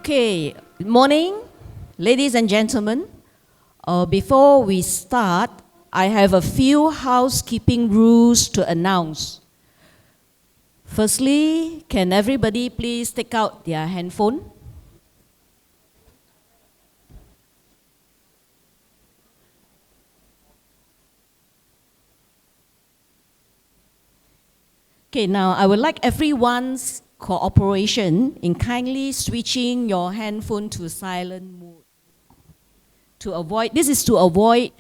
Okay, good morning, ladies and gentlemen. Before we start, I have a few housekeeping rules to announce. Firstly, can everybody please take out their handphone? Okay, now I would like everyone's cooperation in kindly switching your handphone to silent mode. This is to avoid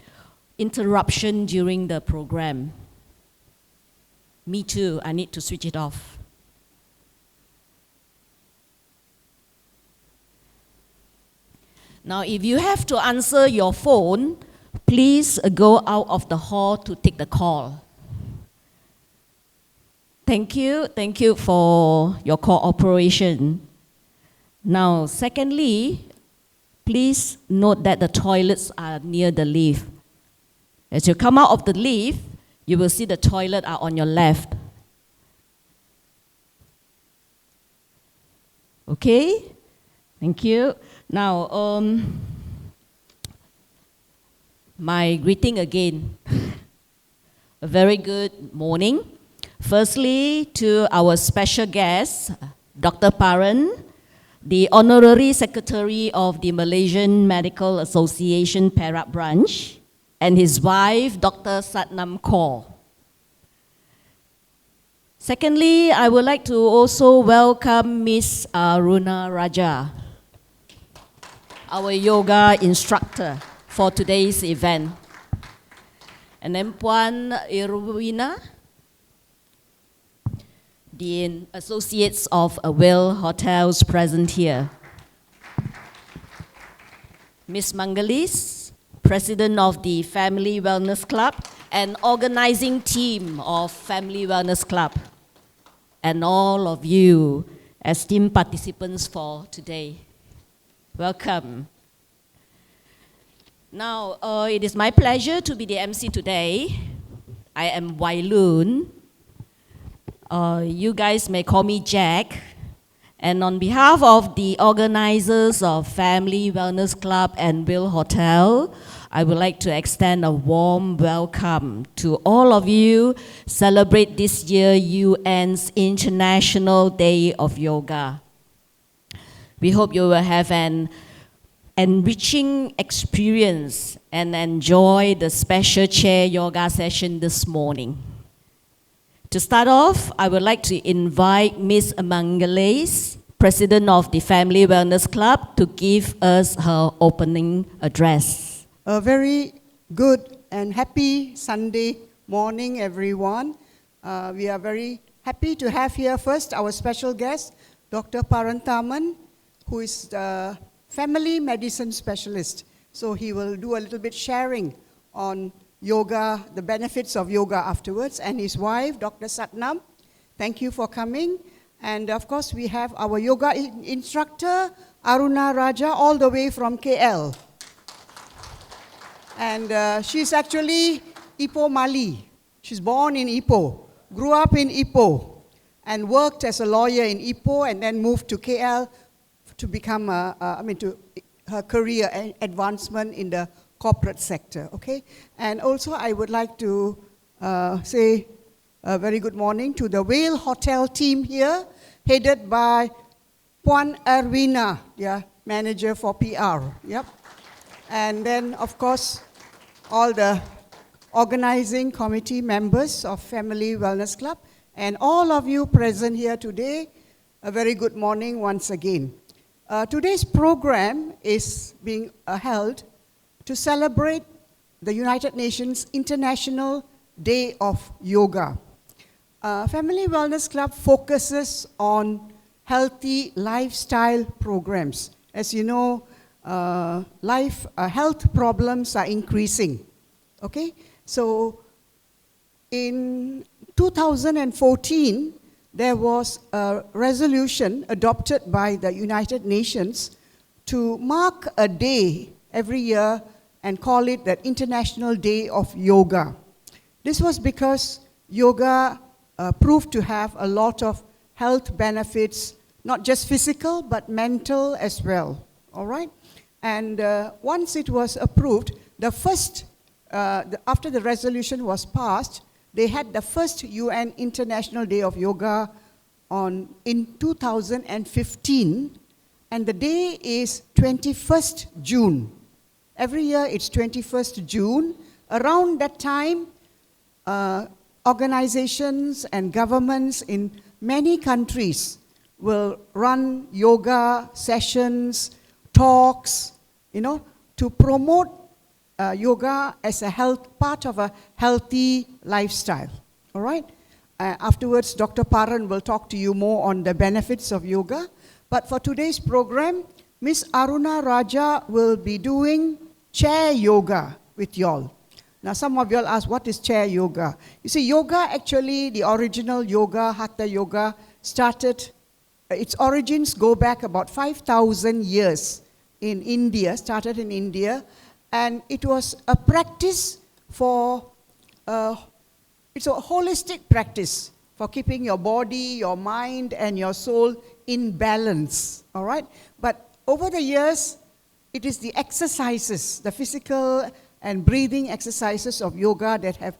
interruption during the program. Me too, I need to switch it off. Now, if you have to answer your phone, please go out of the hall to take the call. Thank you for your cooperation. Now, secondly, please note that the toilets are near the lift. As you come out of the lift, you will see the toilet are on your left. Okay? Thank you. Now, my greeting again. A very good morning. Firstly, to our special guest, Dr. Paran, the Honorary Secretary of the Malaysian Medical Association Perak branch, and his wife, Dr. Satnam Kaur. Secondly, I would like to also welcome Miss Aruna Rajah, our yoga instructor for today's event. And then Puan Irwina, the associates of WEIL Hotels present here. Ms. Mangalis, President of the Family Wellness Club and organizing team of Family Wellness Club, and all of you esteemed participants for today. Welcome. Now, it is my pleasure to be the MC today. I am Wailun. You guys may call me Jack. And on behalf of the organizers of Family Wellness Club and WEIL Hotel, I would like to extend a warm welcome to all of you celebrate this year UN's International Day of Yoga. We hope you will have an enriching experience and enjoy the special chair yoga session this morning. To start off, I would like to invite Ms. Mangalis, President of the Family Wellness Club, to give us her opening address. A very good and happy Sunday morning, everyone. We are very happy to have here first our special guest, Dr. Paranthaman, who is the family medicine specialist. So he will do a little bit sharing on yoga, the benefits of yoga afterwards, and his wife, Dr. Satnam. Thank you for coming. And of course, we have our yoga instructor, Aruna Rajah, all the way from KL. And she's actually Ipoh Mali. She's born in Ipoh, grew up in Ipoh, and worked as a lawyer in Ipoh, and then moved to KL to become, her career and advancement in the corporate sector, okay? And also I would like to say a very good morning to the WEIL Hotel team here, headed by Puan Irwina, manager for PR, yep. And then, of course, all the organizing committee members of Family Wellness Club, and all of you present here today, a very good morning once again. Today's program is being held to celebrate the United Nations International Day of Yoga. Family Wellness Club focuses on healthy lifestyle programs. As you know, health problems are increasing, okay? So in 2014, there was a resolution adopted by the United Nations to mark a day every year and call it the International Day of Yoga. This was because yoga proved to have a lot of health benefits not just physical, but mental as well, all right? And once it was approved, after the resolution was passed, they had the first UN International Day of Yoga in 2015, and the day is 21st June. Every year it's 21st June. Around that time, organizations and governments in many countries will run yoga sessions, talks, to promote yoga as part of a healthy lifestyle, all right? Afterwards, Dr. Paran will talk to you more on the benefits of yoga. But for today's program, Miss Aruna Rajah will be doing chair yoga with y'all. Now, some of y'all ask, what is chair yoga? You see, yoga actually, the original yoga, Hatha yoga, its origins go back about 5,000 years in India, started in India, and it was a practice it's a holistic practice for keeping your body, your mind, and your soul in balance, all right? But over the years, it is the exercises, the physical and breathing exercises of yoga that have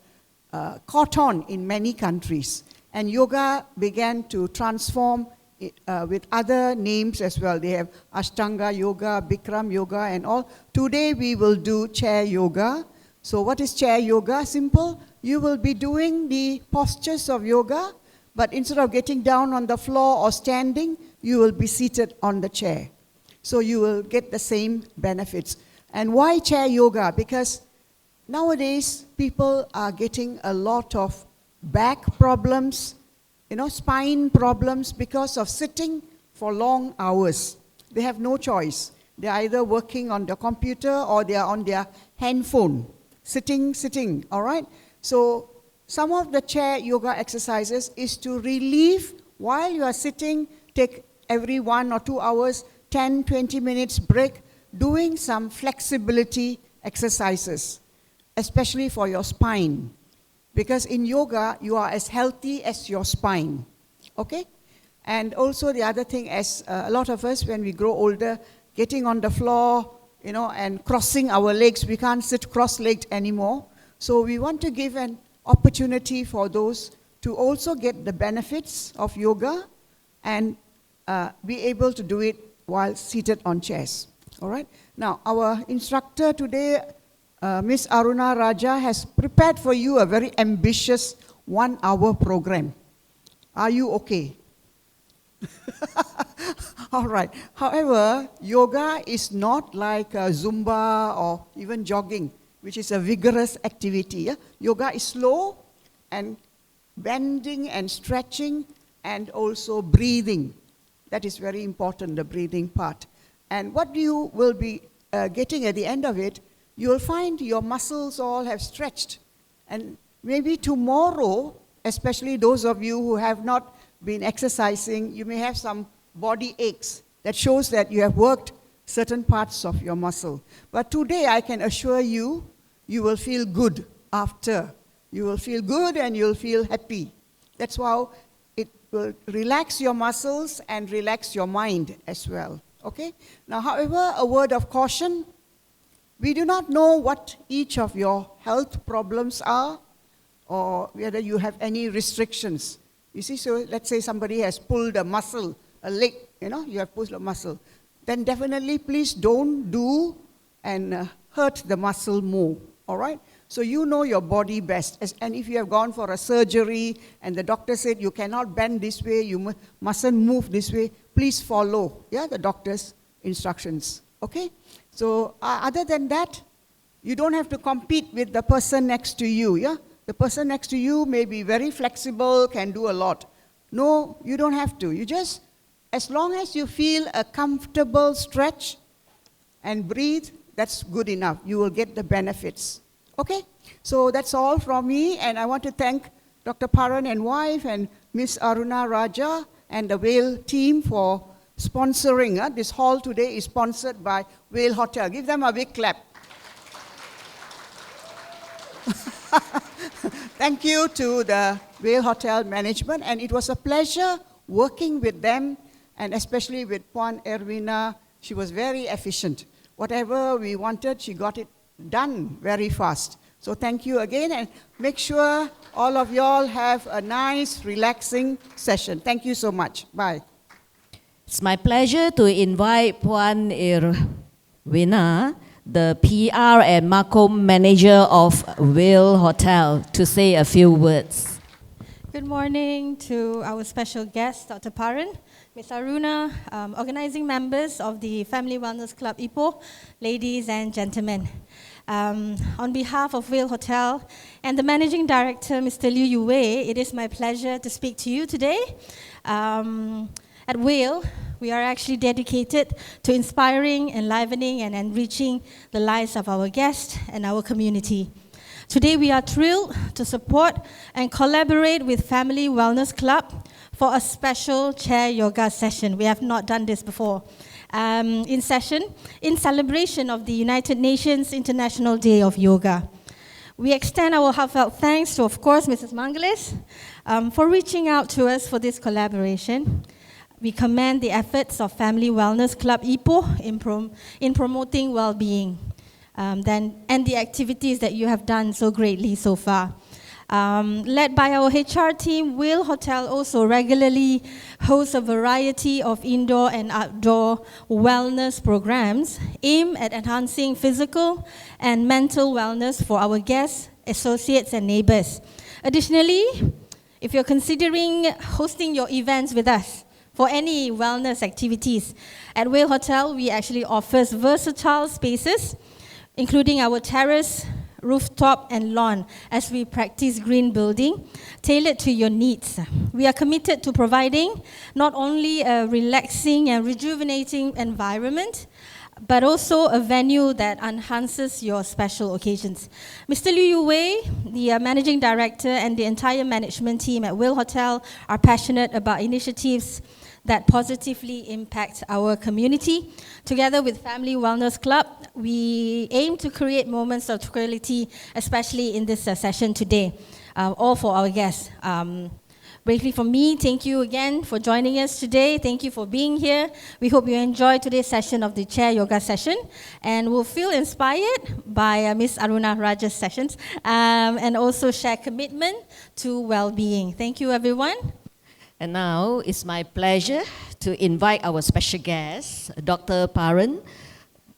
caught on in many countries. And yoga began to transform with other names as well. They have Ashtanga yoga, Bikram yoga, and all. Today we will do chair yoga. So what is chair yoga? Simple. You will be doing the postures of yoga, but instead of getting down on the floor or standing, you will be seated on the chair. So you will get the same benefits. And why chair yoga? Because nowadays people are getting a lot of back problems, spine problems because of sitting for long hours. They have no choice. They're either working on the computer or they are on their handphone, sitting, all right? So some of the chair yoga exercises is to relieve while you are sitting, take every 1 or 2 hours, 10, 20 minutes break, doing some flexibility exercises, especially for your spine. Because in yoga, you are as healthy as your spine, okay? And also the other thing, as a lot of us, when we grow older, getting on the floor, and crossing our legs, we can't sit cross-legged anymore. So we want to give an opportunity for those to also get the benefits of yoga and be able to do it while seated on chairs, all right? Now, our instructor today, Miss Aruna Rajah, has prepared for you a very ambitious 1-hour program. Are you okay? All right. However, yoga is not like Zumba or even jogging, which is a vigorous activity. Yeah? Yoga is slow and bending and stretching and also breathing. That is very important, the breathing part. And what you will be getting at the end of it, you will find your muscles all have stretched. And maybe tomorrow, especially those of you who have not been exercising, you may have some body aches. That shows that you have worked certain parts of your muscle. But today, I can assure you, you will feel good after. You will feel good and you will feel happy. That's how it will relax your muscles and relax your mind as well. Okay? Now, however, a word of caution. We do not know what each of your health problems are or whether you have any restrictions. You see, so let's say somebody has pulled a muscle, a leg, you have pulled a muscle. Then definitely please don't do and hurt the muscle more, all right? So you know your body best. And if you have gone for a surgery and the doctor said you cannot bend this way, you mustn't move this way, please follow, the doctor's instructions, okay? So other than that, you don't have to compete with the person next to you, The person next to you may be very flexible, can do a lot. No, you don't have to. You just, as long as you feel a comfortable stretch and breathe, that's good enough. You will get the benefits. Okay? So that's all from me, and I want to thank Dr. Paran and wife and Miss Aruna Rajah and the WEIL team for sponsoring. This hall today is sponsored by WEIL Hotel. Give them a big clap. Thank you to the WEIL Hotel management, and it was a pleasure working with them and especially with Puan Erwina, she was very efficient. Whatever we wanted, she got it done very fast. So thank you again, and make sure all of y'all have a nice, relaxing session. Thank you so much. Bye. It's my pleasure to invite Puan Erwina, the PR and Marcom manager of WEIL Hotel, to say a few words. Good morning to our special guest, Dr. Paran, Ms. Aruna, organizing members of the Family Wellness Club Ipoh, ladies and gentlemen. On behalf of WEIL Hotel and the Managing Director, Mr. Liu Yu Wei, it is my pleasure to speak to you today. At WEIL, we are actually dedicated to inspiring, enlivening, and enriching the lives of our guests and our community. Today, we are thrilled to support and collaborate with Family Wellness Club for a special chair yoga session. We have not done this before. In celebration of the United Nations International Day of Yoga. We extend our heartfelt thanks to, of course, Mrs. Mangales for reaching out to us for this collaboration. We commend the efforts of Family Wellness Club Ipoh in promoting well-being and the activities that you have done so greatly so far. Led by our HR team, WEIL Hotel also regularly hosts a variety of indoor and outdoor wellness programs aimed at enhancing physical and mental wellness for our guests, associates, and neighbors. Additionally, if you're considering hosting your events with us, for any wellness activities, at WEIL Hotel, we actually offers versatile spaces, including our terrace, rooftop, and lawn, as we practice green building, tailored to your needs. We are committed to providing not only a relaxing and rejuvenating environment, but also a venue that enhances your special occasions. Mr. Liu Yu Wei, the Managing Director, and the entire management team at WEIL Hotel are passionate about initiatives that positively impact our community. Together with Family Wellness Club, we aim to create moments of tranquility, especially in this session today, all for our guests. Briefly from me, thank you again for joining us today. Thank you for being here. We hope you enjoy today's session of the chair yoga session and will feel inspired by Ms. Aruna Rajah's sessions and also share commitment to well-being. Thank you, everyone. And now it's my pleasure to invite our special guest, Dr. Paran,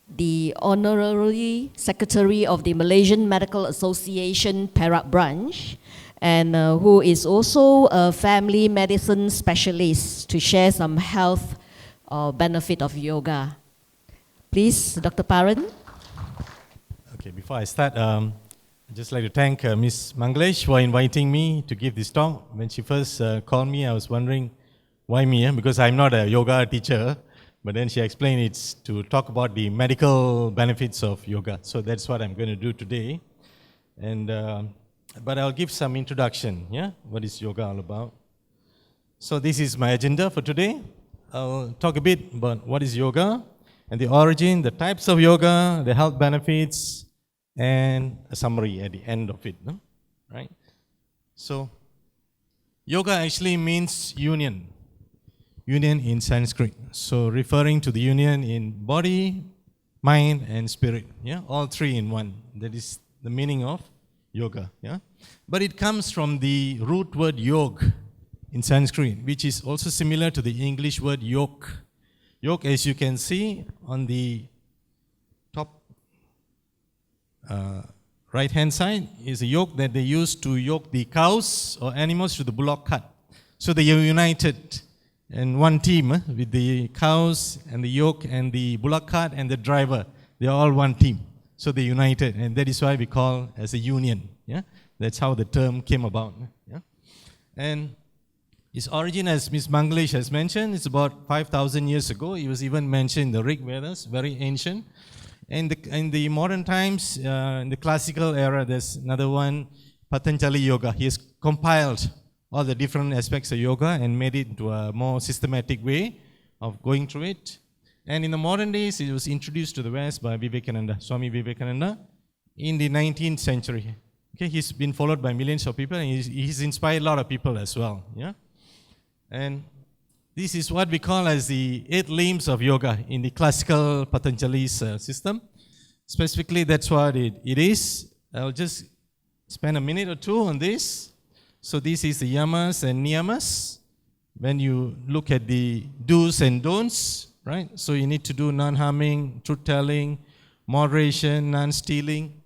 the Honorary Secretary of the Malaysian Medical Association Perak branch, and who is also a family medicine specialist, to share some health benefit of yoga. Please, Dr. Paran. Okay, before I start, I'd just like to thank Ms. Mangalesh for inviting me to give this talk. When she first called me, I was wondering why me, because I'm not a yoga teacher. But then she explained it's to talk about the medical benefits of yoga. So that's what I'm going to do today. And but I'll give some introduction, yeah? What is yoga all about? So this is my agenda for today. I'll talk a bit about what is yoga and the origin, the types of yoga, the health benefits, and a summary at the end of it, no? Right? So, yoga actually means union. Union in Sanskrit. So, referring to the union in body, mind, and spirit. Yeah, all three in one. That is the meaning of yoga. Yeah, but it comes from the root word yog in Sanskrit, which is also similar to the English word yoke. Yoke, as you can see on the top right hand side, is a yoke that they used to yoke the cows or animals to the bullock cart. So they are united in one team with the cows and the yoke and the bullock cart and the driver. They are all one team. So they united, and that is why we call as a union. Yeah, that's how the term came about. Yeah, and its origin, as Ms. Mangalesh has mentioned, is about 5,000 years ago. It was even mentioned in the Rig Vedas, very ancient. And in the modern times, in the classical era, there's another one, Patanjali Yoga. He has compiled all the different aspects of yoga and made it into a more systematic way of going through it. And in the modern days, it was introduced to the West by Vivekananda, Swami Vivekananda, in the 19th century. Okay, he's been followed by millions of people, and he's inspired a lot of people as well. Yeah, and This is what we call as the 8 limbs of yoga in the classical Patanjali's system. Specifically, that's what it is. I'll just spend a minute or two on this. So this is the yamas and niyamas. When you look at the do's and don'ts, right? So you need to do non-harming, truth-telling, moderation, non-stealing.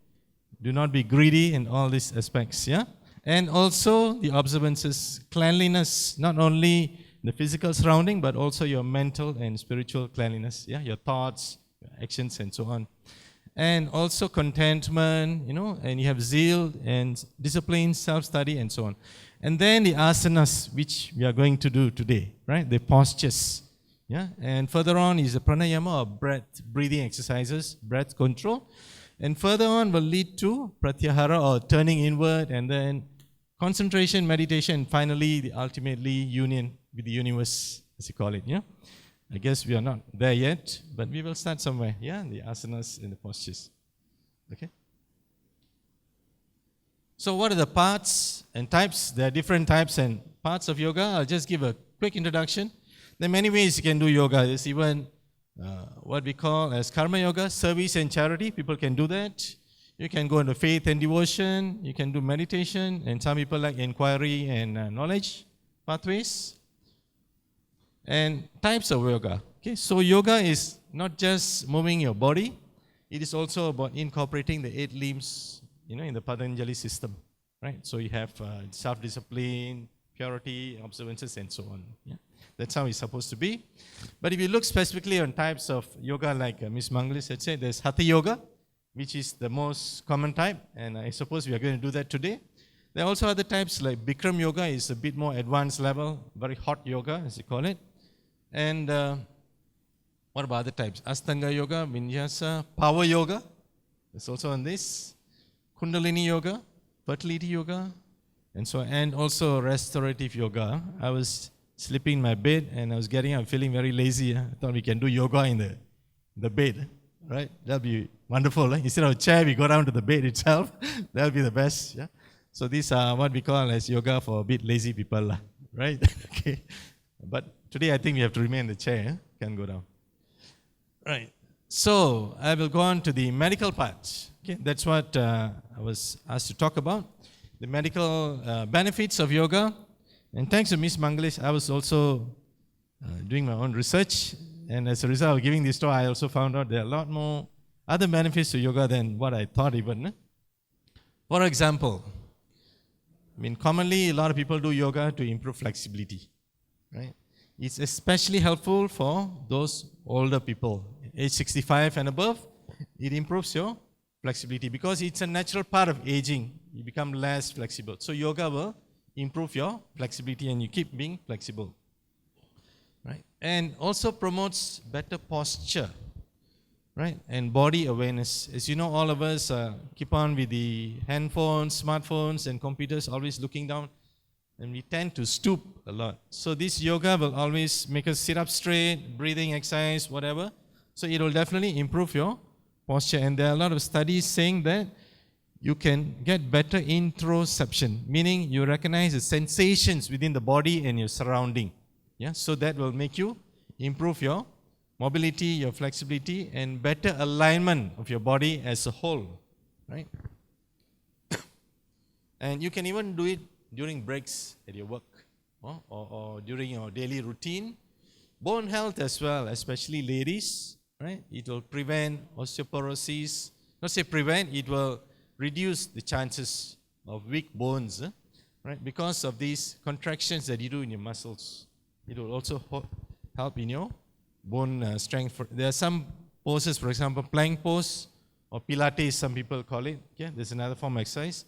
Do not be greedy in all these aspects, yeah? And also the observances, cleanliness, not only the physical surrounding, but also your mental and spiritual cleanliness, yeah? Your thoughts, your actions, and so on. And also contentment, and you have zeal and discipline, self-study, and so on. And then the asanas, which we are going to do today, right? The postures, yeah? And further on is the pranayama, or breath, breathing exercises, breath control. And further on will lead to pratyahara, or turning inward, and then concentration, meditation, and finally, ultimately, union with the universe, as you call it, yeah? I guess we are not there yet, but we will start somewhere, yeah? The asanas and the postures, okay? So what are the parts and types? There are different types and parts of yoga. I'll just give a quick introduction. There are many ways you can do yoga. There's even what we call as karma yoga, service and charity. People can do that. You can go into faith and devotion. You can do meditation. And some people like inquiry and knowledge pathways. And types of yoga. Okay, so yoga is not just moving your body. It is also about incorporating the 8 limbs, in the Patanjali system, right? So you have self-discipline, purity, observances, and so on. Yeah? That's how it's supposed to be. But if you look specifically on types of yoga, like Ms. Manglis had said, there's Hatha Yoga, which is the most common type, and I suppose we are going to do that today. There are also other types like Bikram Yoga is a bit more advanced level, very hot yoga, as you call it. And what about other types? Astanga Yoga, Vinyasa, Power Yoga, that's also on this. Kundalini Yoga, Fertility Yoga, and so on. And also Restorative Yoga. I was sleeping in my bed and I was getting up, feeling very lazy. I thought we can do yoga in the bed, right? That'll be wonderful. Right? Instead of a chair, we go down to the bed itself. That'll be the best. Yeah. So these are what we call as yoga for a bit lazy people, right? Okay. But today I think we have to remain in the chair. Can't go down. Right. So I will go on to the medical part. Okay. That's what I was asked to talk about. The medical benefits of yoga. And thanks to Ms. Manglis, I was also doing my own research. And as a result of giving this talk, I also found out there are a lot more other benefits to yoga than what I thought even. For example, commonly a lot of people do yoga to improve flexibility. Right? It's especially helpful for those older people, age 65 and above. It improves your flexibility because it's a natural part of aging. You become less flexible. So yoga will improve your flexibility and you keep being flexible. Right? And also promotes better posture, right? And body awareness. As you know, all of us keep on with the handphones, smartphones, and computers, always looking down. And we tend to stoop a lot. So this yoga will always make us sit up straight, breathing exercise, whatever. So it will definitely improve your posture. And there are a lot of studies saying that you can get better interoception, meaning you recognize the sensations within the body and your surrounding. Yeah, so that will make you improve your mobility, your flexibility, and better alignment of your body as a whole, right? And you can even do it during breaks at your work or during your daily routine. Bone health as well, especially ladies, right? It will prevent osteoporosis. Not say prevent, it will reduce the chances of weak bones, right? Because of these contractions that you do in your muscles. It will also help in your bone strength. There are some poses, for example, plank pose or Pilates, some people call it. Yeah, there's another form of exercise.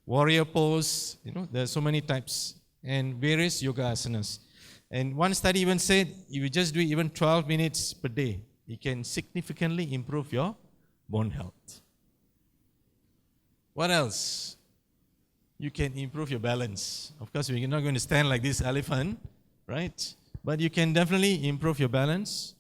Warrior pose, there are so many types and various yoga asanas. And one study even said, if you just do even 12 minutes per day, it can significantly improve your bone health. What else? You can improve your balance. Of course, we're not going to stand like this elephant, right? But you can definitely improve your balance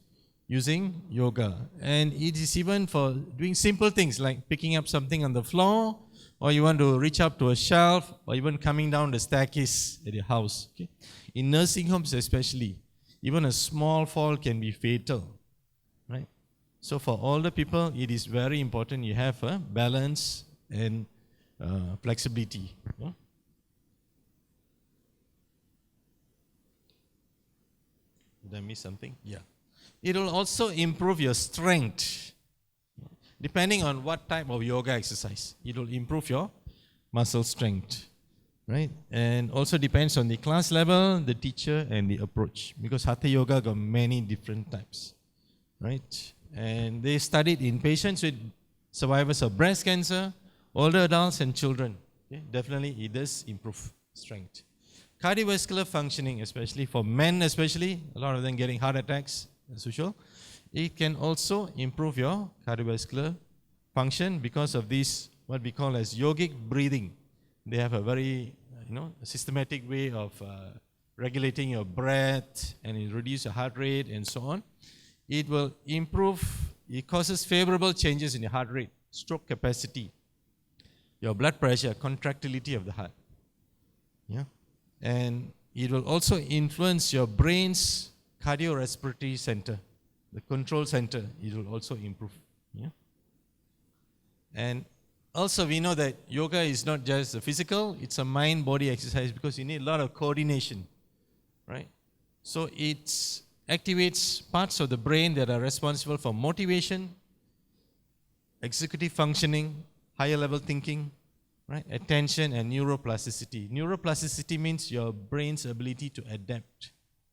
using yoga. And it is even for doing simple things like picking up something on the floor, or you want to reach up to a shelf, or even coming down the staircase at your house. Okay? In nursing homes especially, even a small fall can be fatal, right? So for older people, it is very important you have a balance and flexibility. Yeah? Did I miss something? Yeah. It will also improve your strength. Depending on what type of yoga exercise, it will improve your muscle strength, right? And also depends on the class level, the teacher, and the approach. Because Hatha Yoga got many different types, right? And they studied in patients with survivors of breast cancer, older adults, and children. Okay? Definitely, it does improve strength. Cardiovascular functioning, especially for men, especially a lot of them getting heart attacks, as usual. It can also improve your cardiovascular function because of this, what we call as yogic breathing. They have a very, systematic way of regulating your breath, and it reduces your heart rate and so on. It will improve, it causes favorable changes in your heart rate, stroke capacity, your blood pressure, contractility of the heart. Yeah. And it will also influence your brain's cardiorespiratory center, the control center. It will also improve. Yeah. And also we know that yoga is not just a physical, it's a mind-body exercise because you need a lot of coordination, right? So it activates parts of the brain that are responsible for motivation, executive functioning, higher level thinking, right? Attention and neuroplasticity. Neuroplasticity means your brain's ability to adapt,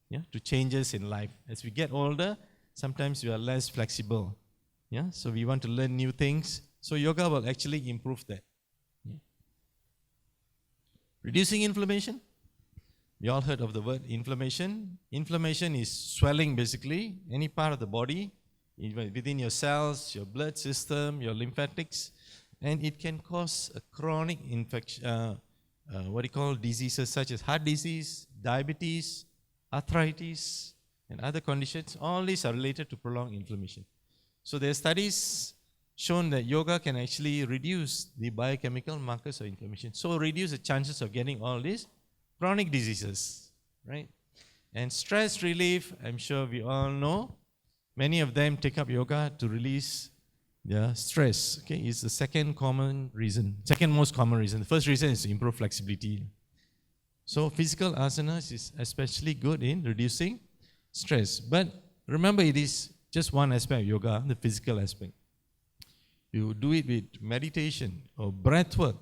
yeah, to changes in life. As we get older, sometimes we are less flexible. Yeah? So we want to learn new things. So yoga will actually improve that. Yeah. Reducing inflammation. We all heard of the word inflammation. Inflammation is swelling basically, any part of the body, within your cells, your blood system, your lymphatics, and it can cause a chronic infection, diseases such as heart disease, diabetes, arthritis, and other conditions. All these are related to prolonged inflammation. So there are studies shown that yoga can actually reduce the biochemical markers of inflammation. So reduce the chances of getting all these chronic diseases, right? And stress relief, I'm sure we all know, many of them take up yoga to release their stress. Okay, it's the second most common reason. The first reason is to improve flexibility. So physical asanas is especially good in reducing stress. But remember, it is just one aspect of yoga, the physical aspect. You do it with meditation or breath work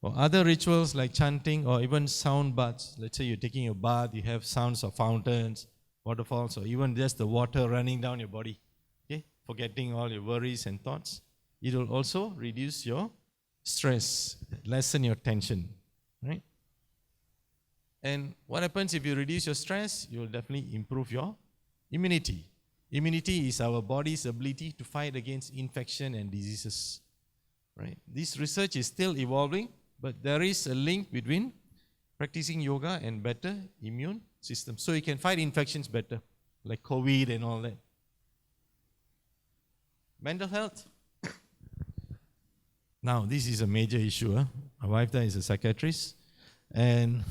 or other rituals like chanting or even sound baths. Let's say you're taking a bath, you have sounds of fountains, waterfalls, or even just the water running down your body. Okay, forgetting all your worries and thoughts. It will also reduce your stress, lessen your tension, right? And what happens if you reduce your stress? You will definitely improve your immunity. Immunity is our body's ability to fight against infection and diseases, right? This research is still evolving, but there is a link between practicing yoga and better immune system. So you can fight infections better, like COVID and all that. Mental health. Now, this is a major issue. My wife there is a psychiatrist, and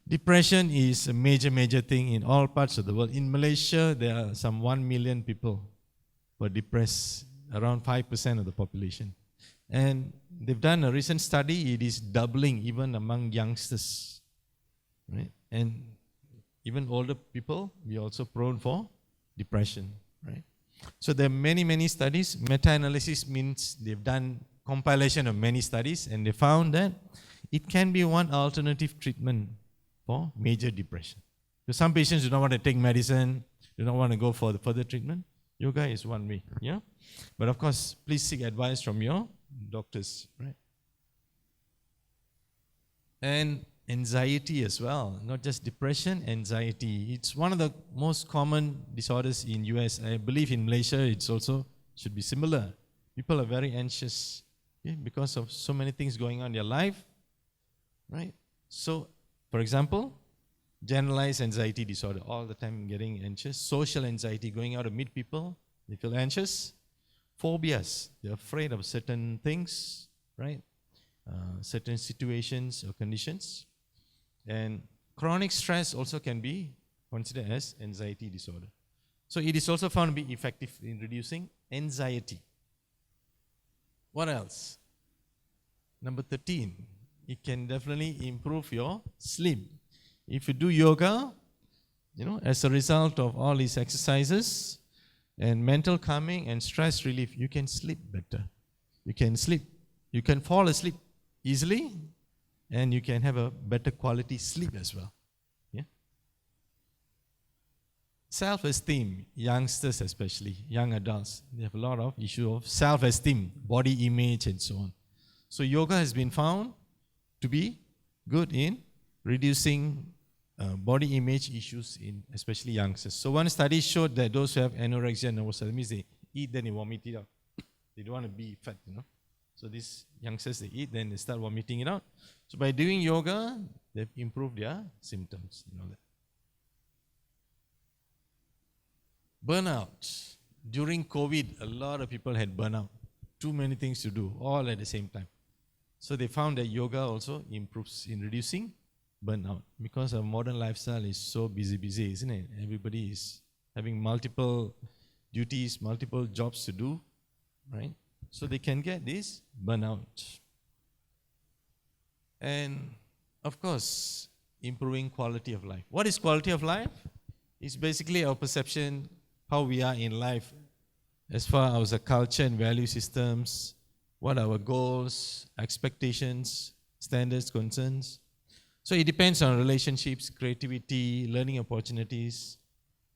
depression is a major thing in all parts of the world. In Malaysia, there are some 1 million people who are depressed, around 5% of the population. And they've done a recent study, it is doubling even among youngsters, right? And even older people, we are also prone for depression, right? So there are many studies. Meta-analysis means they've done compilation of many studies, and they found that it can be one alternative treatment for major depression. So some patients do not want to take medicine, do not want to go for the further treatment. Yoga is one way, yeah? But of course, please seek advice from your doctors, right? And anxiety as well, not just depression, anxiety. It's one of the most common disorders in US. I believe in Malaysia, it's also should be similar. People are very anxious, okay, because of so many things going on in their life, right? So, for example, generalized anxiety disorder, all the time getting anxious. Social anxiety, going out to meet people, they feel anxious. Phobias, they're afraid of certain things, right? Certain situations or conditions. And chronic stress also can be considered as anxiety disorder. So it is also found to be effective in reducing anxiety. What else? Number 13, it can definitely improve your sleep. If you do yoga, as a result of all these exercises and mental calming and stress relief, you can sleep better. You can fall asleep easily, and you can have a better quality sleep as well. Yeah. Self-esteem, youngsters especially, young adults, they have a lot of issue of self-esteem, body image and so on. So yoga has been found to be good in reducing body image issues in especially youngsters. So one study showed that those who have anorexia nervosa, that means they eat then they vomit it out. They don't want to be fat, So these youngsters, they eat, then they start vomiting it out. So by doing yoga, they've improved their symptoms and all that. Burnout. During COVID, a lot of people had burnout. Too many things to do, all at the same time. So they found that yoga also improves in reducing burnout. Because our modern lifestyle is so busy, isn't it? Everybody is having multiple duties, multiple jobs to do, right? So they can get this burnout. And of course, improving quality of life. What is quality of life? It's basically our perception, how we are in life, as far as our culture and value systems, what are our goals, expectations, standards, concerns. So it depends on relationships, creativity, learning opportunities,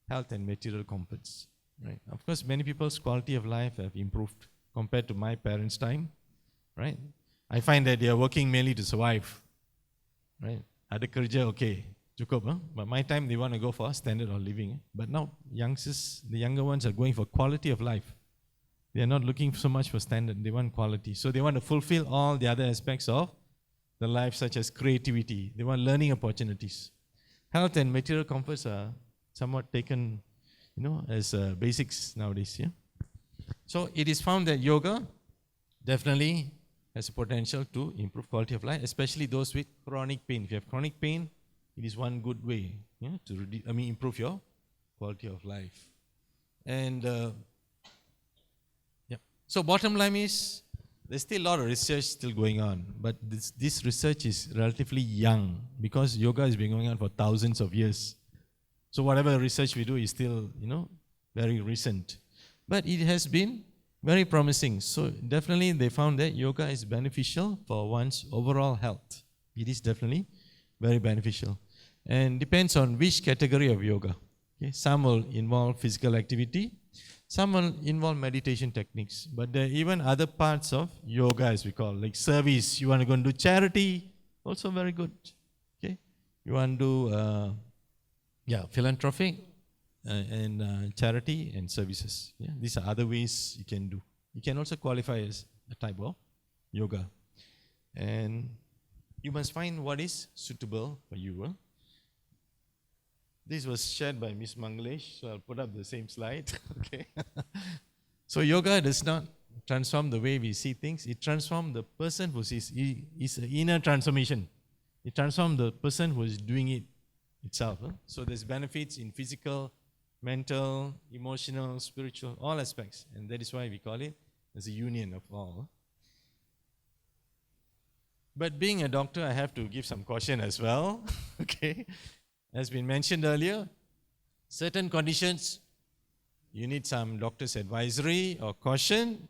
health and material comforts. Right? Of course, many people's quality of life have improved compared to my parents' time. Right? I find that they are working mainly to survive. Right? Ada kerja, okay, cukup. But my time, they want to go for standard of living. But now, the younger ones are going for quality of life. They are not looking so much for standard, they want quality. So they want to fulfill all the other aspects of the life, such as creativity. They want learning opportunities. Health and material comforts are somewhat taken, as basics nowadays. Yeah. So it is found that yoga definitely has a potential to improve quality of life, especially those with chronic pain. If you have chronic pain, it is one good way to improve your quality of life. And so bottom line is, there's still a lot of research still going on, but this research is relatively young because yoga has been going on for thousands of years. So whatever research we do is still, very recent. But it has been very promising. So definitely they found that yoga is beneficial for one's overall health. It is definitely very beneficial. And depends on which category of yoga. Okay? Some will involve physical activity. Some will involve meditation techniques, but there are even other parts of yoga, as we call, like service. You want to go and do charity, also very good. Okay, you want to do, philanthropic and charity and services. Yeah, these are other ways you can do. You can also qualify as a type of yoga, and you must find what is suitable for you. This was shared by Ms. Mangalesh, so I'll put up the same slide. Okay. So yoga does not transform the way we see things. It transforms the person who sees. It's an inner transformation. It transforms the person who is doing it itself. So there's benefits in physical, mental, emotional, spiritual, all aspects. And that is why we call it as a union of all. But being a doctor, I have to give some caution as well. Okay. As been mentioned earlier, certain conditions, you need some doctor's advisory or caution.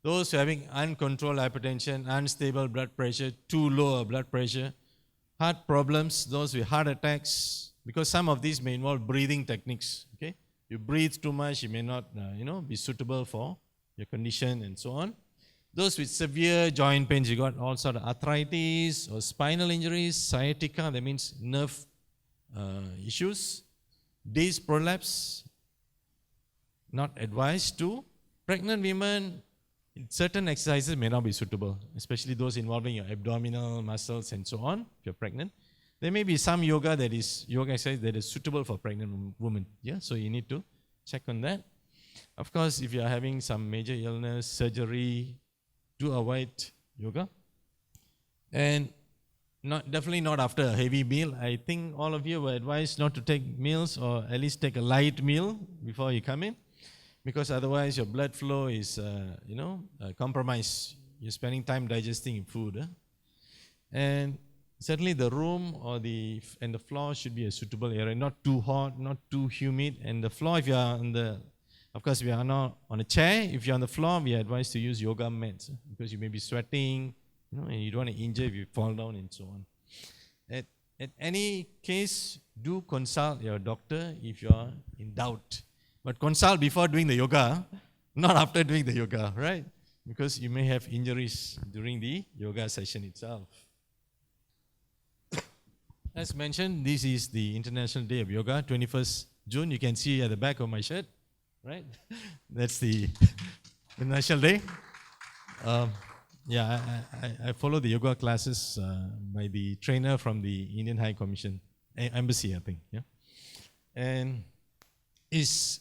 Those who are having uncontrolled hypertension, unstable blood pressure, too low a blood pressure, heart problems, those with heart attacks, because some of these may involve breathing techniques. Okay, you breathe too much, it may not, be suitable for your condition and so on. Those with severe joint pains, you got all sort of arthritis or spinal injuries, sciatica, that means nerve issues, disc prolapse, not advised to. Pregnant women, certain exercises may not be suitable, especially those involving your abdominal muscles and so on, if you're pregnant. There may be some yoga exercise that is suitable for pregnant women. Yeah, so you need to check on that. Of course, if you are having some major illness, surgery, do avoid yoga. And definitely not after a heavy meal. I think all of you were advised not to take meals, or at least take a light meal before you come in, because otherwise your blood flow is, compromised. You're spending time digesting food. And certainly the room and the floor should be a suitable area, not too hot, not too humid. And the floor, if you are of course, we are not on a chair. If you're on the floor, we are advised to use yoga mats, because you may be sweating, and you don't want to injure if you fall down and so on. At any case, do consult your doctor if you are in doubt. But consult before doing the yoga, not after doing the yoga, right? Because you may have injuries during the yoga session itself. As mentioned, this is the International Day of Yoga, 21st June. You can see at the back of my shirt, right? That's the International Day. I follow the yoga classes by the trainer from the Indian High Commission, Embassy, I think. Yeah, and is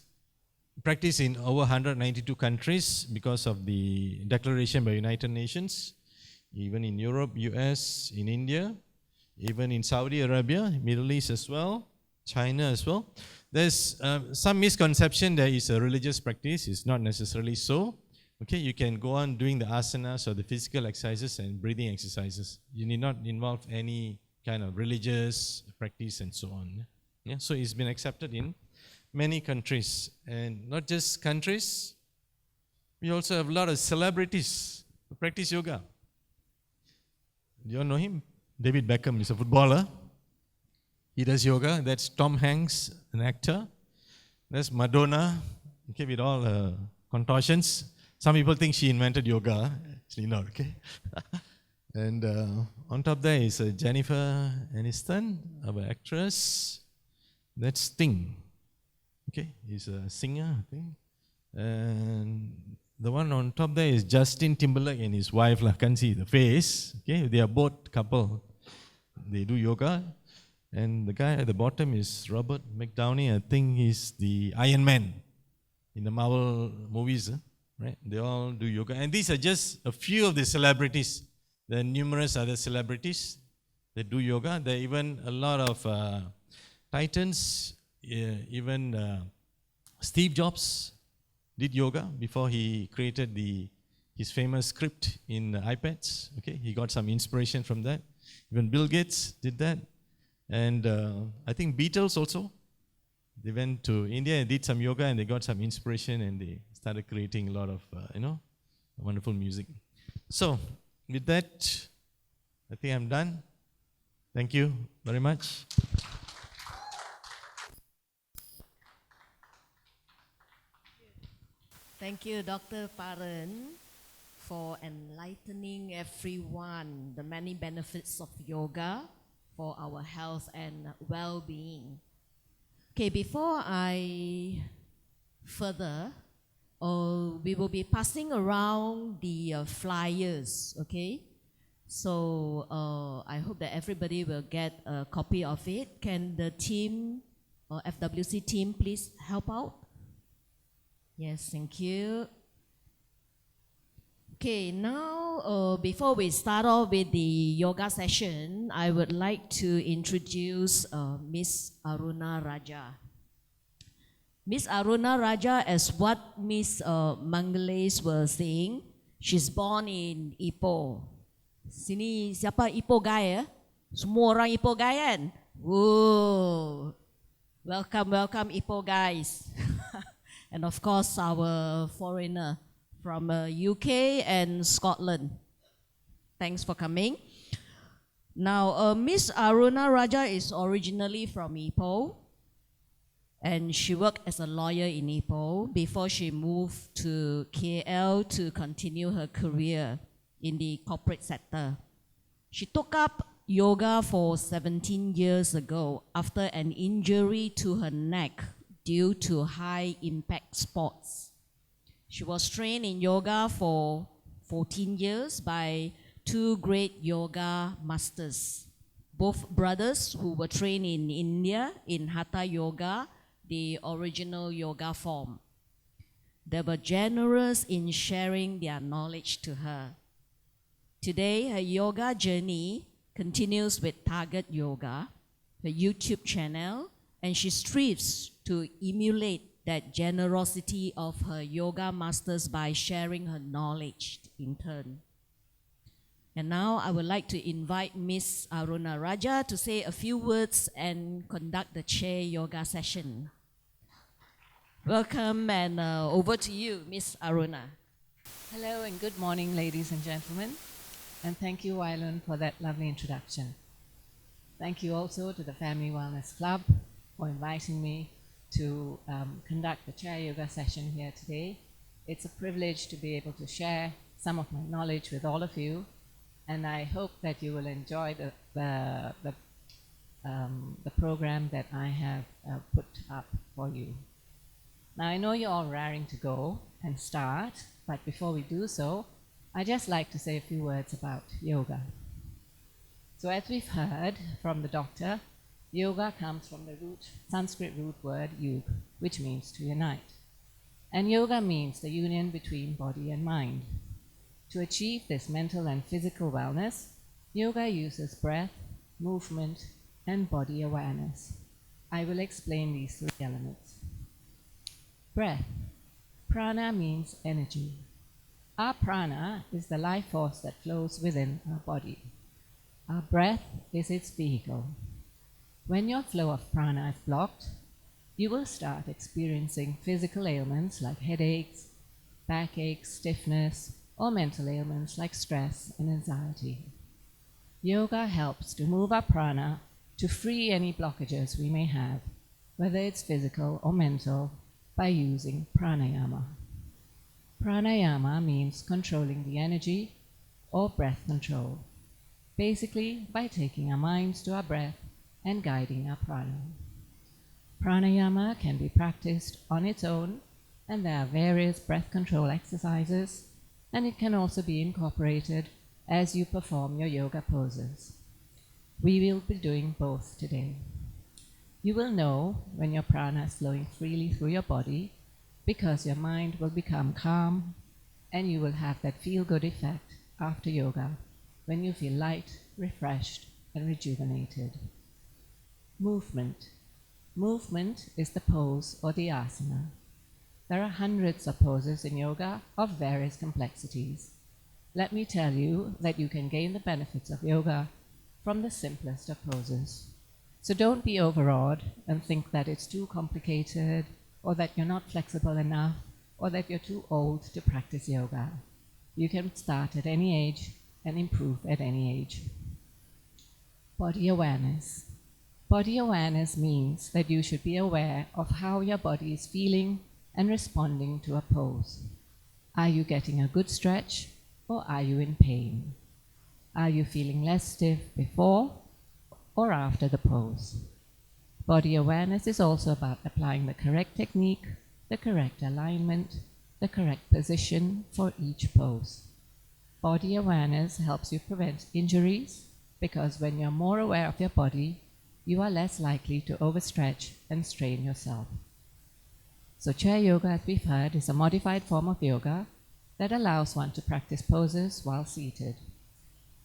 practiced in over 192 countries because of the declaration by United Nations, even in Europe, US, in India, even in Saudi Arabia, Middle East as well, China as well. There's some misconception there is a religious practice. It's not necessarily so. Okay, you can go on doing the asanas or the physical exercises and breathing exercises. You need not involve any kind of religious practice and so on. Yeah, so it's been accepted in many countries, and not just countries. We also have a lot of celebrities who practice yoga. Do you all know him? David Beckham is a footballer. He does yoga. That's Tom Hanks, an actor. That's Madonna, okay, with all her contortions. Some people think she invented yoga. Actually not, okay? And on top there is Jennifer Aniston, our actress. That's Sting. Okay, he's a singer, I think. And the one on top there is Justin Timberlake and his wife, can't see the face. Okay, they are both couple. They do yoga. And the guy at the bottom is Robert McDowney. I think he's the Iron Man in the Marvel movies, right? They all do yoga. And these are just a few of the celebrities. There are numerous other celebrities that do yoga. There are even a lot of titans. Even Steve Jobs did yoga before he created his famous script in iPads. Okay, he got some inspiration from that. Even Bill Gates did that. And I think Beatles also. They went to India and did some yoga, and they got some inspiration, and they started creating a lot of wonderful music. So with that, I think I'm done. Thank you very much. Thank you, Dr. Paran, for enlightening everyone the many benefits of yoga for our health and well-being. Okay, before I further, we will be passing around the flyers, okay? So I hope that everybody will get a copy of it. Can the team, FWC team, please help out? Yes, thank you. Okay, now before we start off with the yoga session, I would like to introduce Miss Aruna Rajah. Miss Aruna Rajah, as what Miss Mangalesh was saying, she's born in Ipoh. Sini siapa Ipoh guy ya? Semua orang Ipoh guy kan? Whoa. Welcome Ipoh guys. And of course our foreigner from UK and Scotland. Thanks for coming. Now, Miss Aruna Rajah is originally from Ipoh, and she worked as a lawyer in Ipoh before she moved to KL to continue her career in the corporate sector. She took up yoga for 17 years ago after an injury to her neck due to high impact sports. She was trained in yoga for 14 years by two great yoga masters, both brothers who were trained in India in Hatha Yoga, the original yoga form. They were generous in sharing their knowledge to her. Today, her yoga journey continues with Target Yoga, her YouTube channel, and she strives to emulate that generosity of her yoga masters by sharing her knowledge in turn. And now I would like to invite Miss Aruna Rajah to say a few words and conduct the chair yoga session. Welcome, and over to you, Miss Aruna. Hello and good morning, ladies and gentlemen. And thank you, Wailun, for that lovely introduction. Thank you also to the Family Wellness Club for inviting me to conduct the chair yoga session here today. It's a privilege to be able to share some of my knowledge with all of you, and I hope that you will enjoy the program that I have put up for you. Now, I know you're all raring to go and start, but before we do so, I'd just like to say a few words about yoga. So as we've heard from the doctor, yoga comes from the Sanskrit root word yug, which means to unite. And yoga means the union between body and mind. To achieve this mental and physical wellness, yoga uses breath, movement, and body awareness. I will explain these three elements. Breath. Prana means energy. Our prana is the life force that flows within our body. Our breath is its vehicle. When your flow of prana is blocked, you will start experiencing physical ailments like headaches, backaches, stiffness, or mental ailments like stress and anxiety. Yoga helps to move our prana to free any blockages we may have, whether it's physical or mental, by using pranayama. Pranayama means controlling the energy or breath control, basically by taking our minds to our breath and guiding our prana. Pranayama can be practiced on its own, and there are various breath control exercises, and it can also be incorporated as you perform your yoga poses. We will be doing both today. You will know when your prana is flowing freely through your body because your mind will become calm, and you will have that feel-good effect after yoga when you feel light, refreshed, and rejuvenated. Movement. Movement is the pose or the asana. There are hundreds of poses in yoga of various complexities. Let me tell you that you can gain the benefits of yoga from the simplest of poses. So don't be overawed and think that it's too complicated, or that you're not flexible enough, or that you're too old to practice yoga. You can start at any age and improve at any age. Body awareness. Body awareness means that you should be aware of how your body is feeling and responding to a pose. Are you getting a good stretch, or are you in pain? Are you feeling less stiff before or after the pose? Body awareness is also about applying the correct technique, the correct alignment, the correct position for each pose. Body awareness helps you prevent injuries, because when you're more aware of your body, you are less likely to overstretch and strain yourself. So chair yoga, as we've heard, is a modified form of yoga that allows one to practice poses while seated.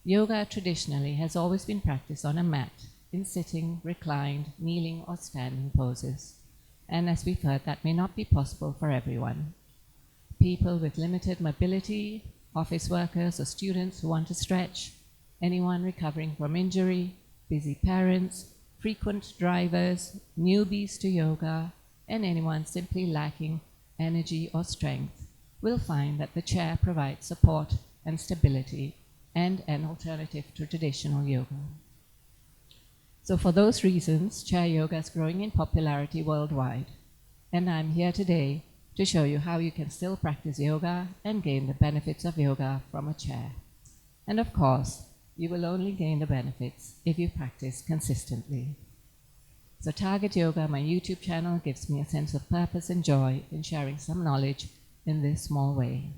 Yoga traditionally has always been practiced on a mat, in sitting, reclined, kneeling, or standing poses. And as we've heard, that may not be possible for everyone. People with limited mobility, office workers or students who want to stretch, anyone recovering from injury, busy parents, frequent drivers, newbies to yoga, and anyone simply lacking energy or strength will find that the chair provides support and stability and an alternative to traditional yoga. So for those reasons, chair yoga is growing in popularity worldwide. And I'm here today to show you how you can still practice yoga and gain the benefits of yoga from a chair. And of course, you will only gain the benefits if you practice consistently. So Target Yoga, my YouTube channel, gives me a sense of purpose and joy in sharing some knowledge in this small way.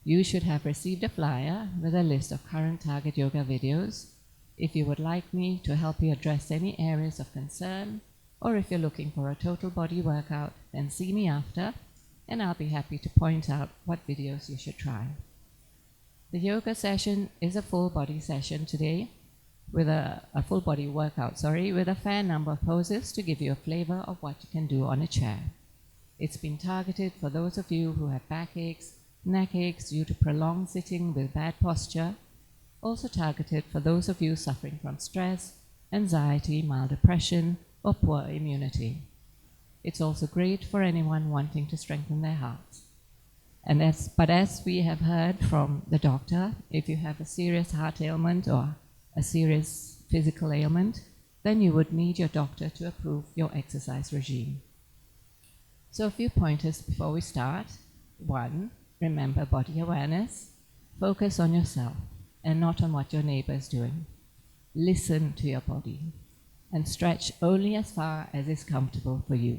You should have received a flyer with a list of current Target Yoga videos. If you would like me to help you address any areas of concern, or if you're looking for a total body workout, then see me after, and I'll be happy to point out what videos you should try. The yoga session is a full body session today. with a full body workout, with a fair number of poses to give you a flavor of what you can do on a chair. It's been targeted for those of you who have backaches, neck aches due to prolonged sitting with bad posture, also targeted for those of you suffering from stress, anxiety, mild depression, or poor immunity. It's also great for anyone wanting to strengthen their hearts. But as we have heard from the doctor, if you have a serious heart ailment or a serious physical ailment, then you would need your doctor to approve your exercise regime. So a few pointers before we start. 1, remember body awareness. Focus on yourself and not on what your neighbor is doing. Listen to your body and stretch only as far as is comfortable for you.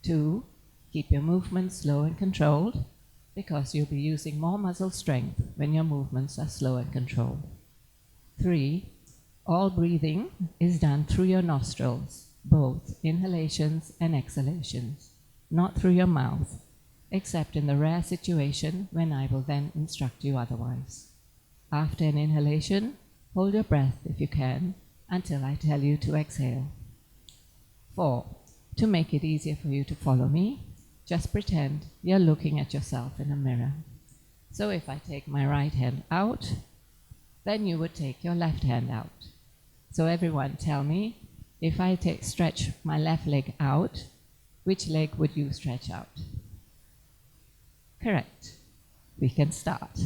2, keep your movements slow and controlled, because you'll be using more muscle strength when your movements are slow and controlled. 3, all breathing is done through your nostrils, both inhalations and exhalations, not through your mouth, except in the rare situation when I will then instruct you otherwise. After an inhalation, hold your breath if you can until I tell you to exhale. 4, to make it easier for you to follow me, just pretend you're looking at yourself in a mirror. So if I take my right hand out, then you would take your left hand out. So everyone tell me, if I stretch my left leg out, which leg would you stretch out? Correct. We can start.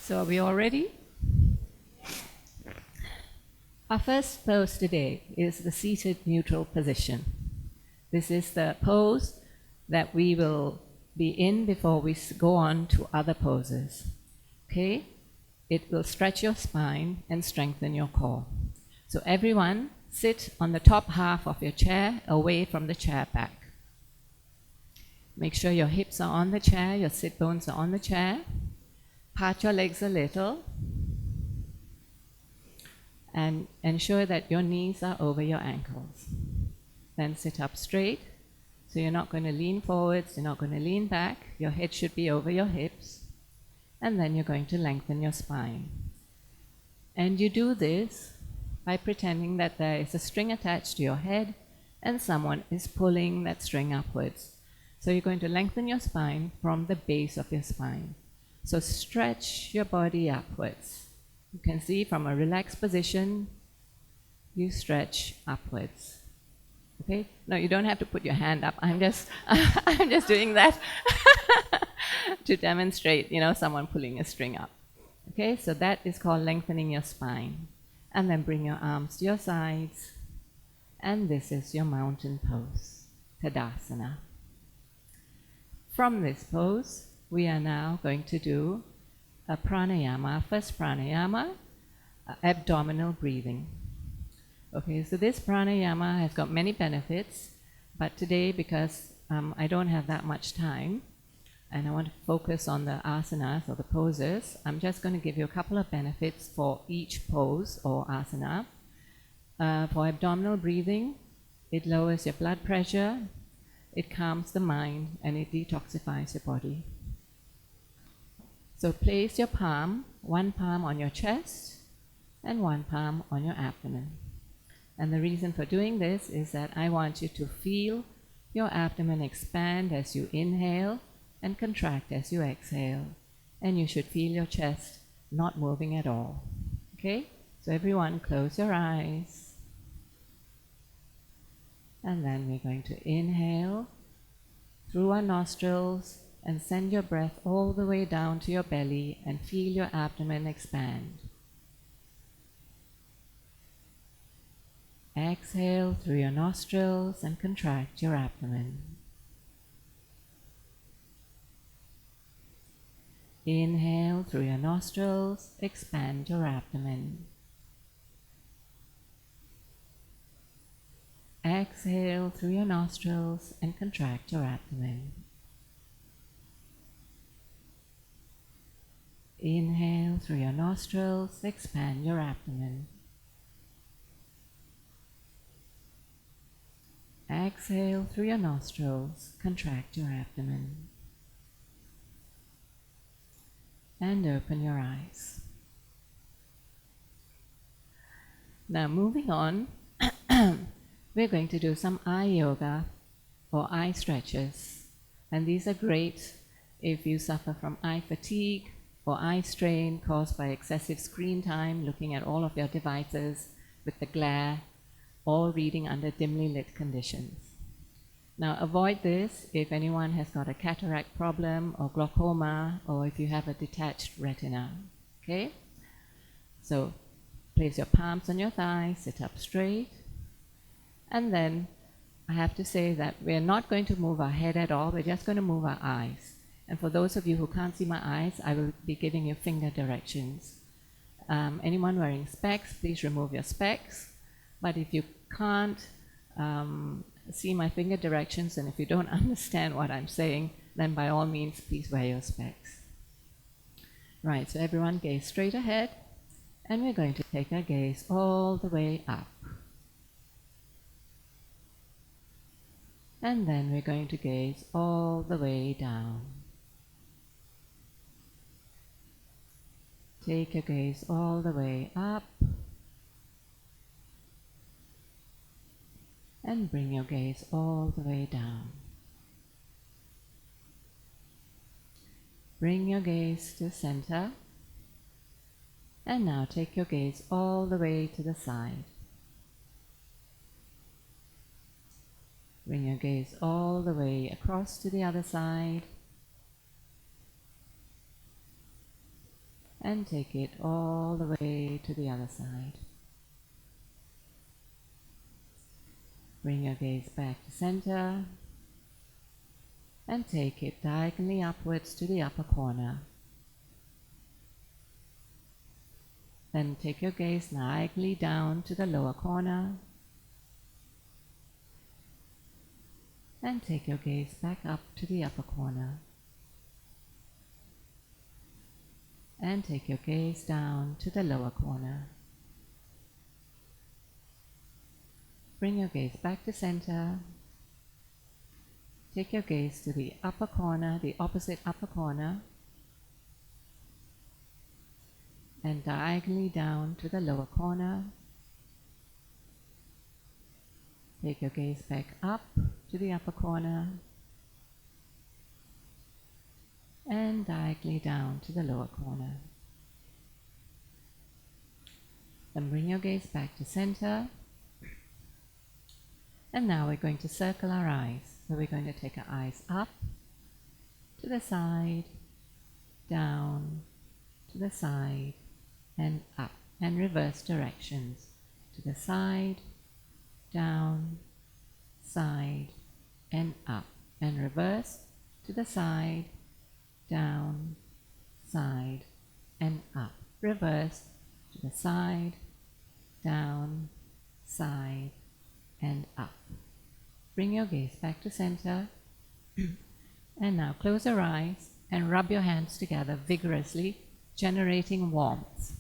So are we all ready? Our first pose today is the seated neutral position. This is the pose that we will be in before we go on to other poses. Okay? It will stretch your spine and strengthen your core. So everyone, sit on the top half of your chair, away from the chair back. Make sure your hips are on the chair, your sit bones are on the chair. Part your legs a little. And ensure that your knees are over your ankles. Then sit up straight. So you're not going to lean forwards, you're not going to lean back. Your head should be over your hips. And then you're going to lengthen your spine. And you do this by pretending that there is a string attached to your head and someone is pulling that string upwards. So you're going to lengthen your spine from the base of your spine. So stretch your body upwards. You can see from a relaxed position, you stretch upwards. Okay? No, you don't have to put your hand up. I'm just doing that to demonstrate, someone pulling a string up. Okay? So that is called lengthening your spine. And then bring your arms to your sides. And this is your mountain pose, Tadasana. From this pose, we are now going to do a pranayama, first pranayama, abdominal breathing. Okay, so this pranayama has got many benefits, but today, because I don't have that much time, and I want to focus on the asanas or the poses, I'm just going to give you a couple of benefits for each pose or asana. For abdominal breathing, it lowers your blood pressure, it calms the mind, and it detoxifies your body. So place your palm, one palm on your chest and one palm on your abdomen. And the reason for doing this is that I want you to feel your abdomen expand as you inhale and contract as you exhale. And you should feel your chest not moving at all. Okay? So everyone close your eyes. And then we're going to inhale through our nostrils and send your breath all the way down to your belly and feel your abdomen expand. Exhale through your nostrils and contract your abdomen. Inhale through your nostrils, expand your abdomen. Exhale through your nostrils and contract your abdomen. Inhale through your nostrils, expand your abdomen. Exhale through your nostrils, contract your abdomen. and open your eyes. Now moving on, we're going to do some eye yoga or eye stretches. And these are great if you suffer from eye fatigue or eye strain caused by excessive screen time, looking at all of your devices with the glare, or reading under dimly lit conditions. Now avoid this if anyone has got a cataract problem or glaucoma, or if you have a detached retina. Okay? So place your palms on your thighs, sit up straight, and then I have to say that we're not going to move our head at all, we're just going to move our eyes. And for those of you who can't see my eyes, I will be giving you finger directions. Anyone wearing specs, please remove your specs. But if you can't see my finger directions, and if you don't understand what I'm saying, then by all means, please wear your specs. Right, so everyone gaze straight ahead, and we're going to take our gaze all the way up. And then we're going to gaze all the way down. Take your gaze all the way up, and bring your gaze all the way down. Bring your gaze to center, and now take your gaze all the way to the side. Bring your gaze all the way across to the other side, and take it all the way to the other side. Bring your gaze back to center, and take it diagonally upwards to the upper corner. Then take your gaze diagonally down to the lower corner, and take your gaze back up to the upper corner. And take your gaze down to the lower corner. Bring your gaze back to center. Take your gaze to the upper corner, the opposite upper corner, and diagonally down to the lower corner. Take your gaze back up to the upper corner, and diagonally down to the lower corner. Then bring your gaze back to center. And now we're going to circle our eyes. So we're going to take our eyes up, to the side, down, to the side, and up, and reverse directions. To the side, down, side, and up, and reverse, to the side, down, side, and up. Reverse, to the side, down, side, and up. Bring your gaze back to center. And now close your eyes and rub your hands together vigorously, generating warmth.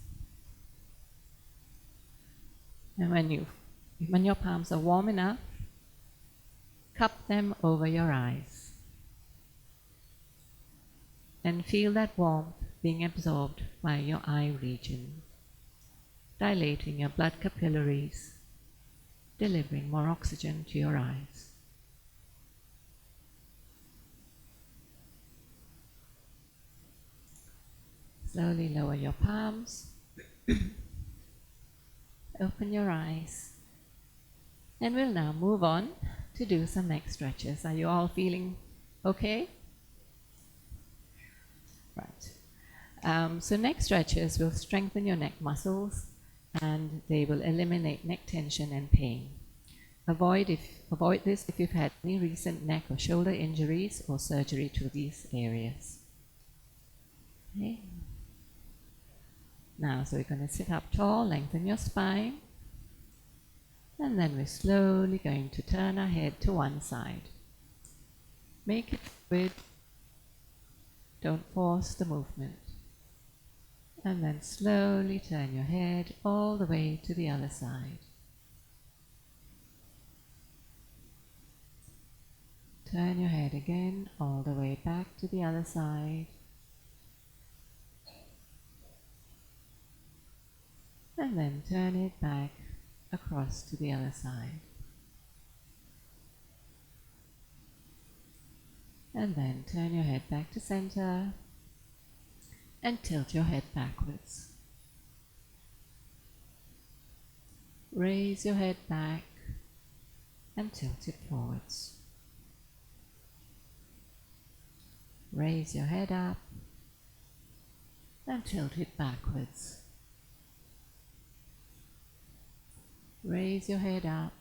And when your palms are warm enough, cup them over your eyes. And feel that warmth being absorbed by your eye region, dilating your blood capillaries, delivering more oxygen to your eyes. Slowly lower your palms, open your eyes, and we'll now move on to do some neck stretches. Are you all feeling okay? Right. So neck stretches will strengthen your neck muscles, and they will eliminate neck tension and pain. Avoid this if you've had any recent neck or shoulder injuries or surgery to these areas. Okay. Now, so we're going to sit up tall, lengthen your spine, and then we're slowly going to turn our head to one side. Make it fluid. Don't force the movement. And then slowly turn your head all the way to the other side. Turn your head again all the way back to the other side. And then turn it back across to the other side. And then turn your head back to center and tilt your head backwards. Raise your head back and tilt it forwards. Raise your head up and tilt it backwards. Raise your head up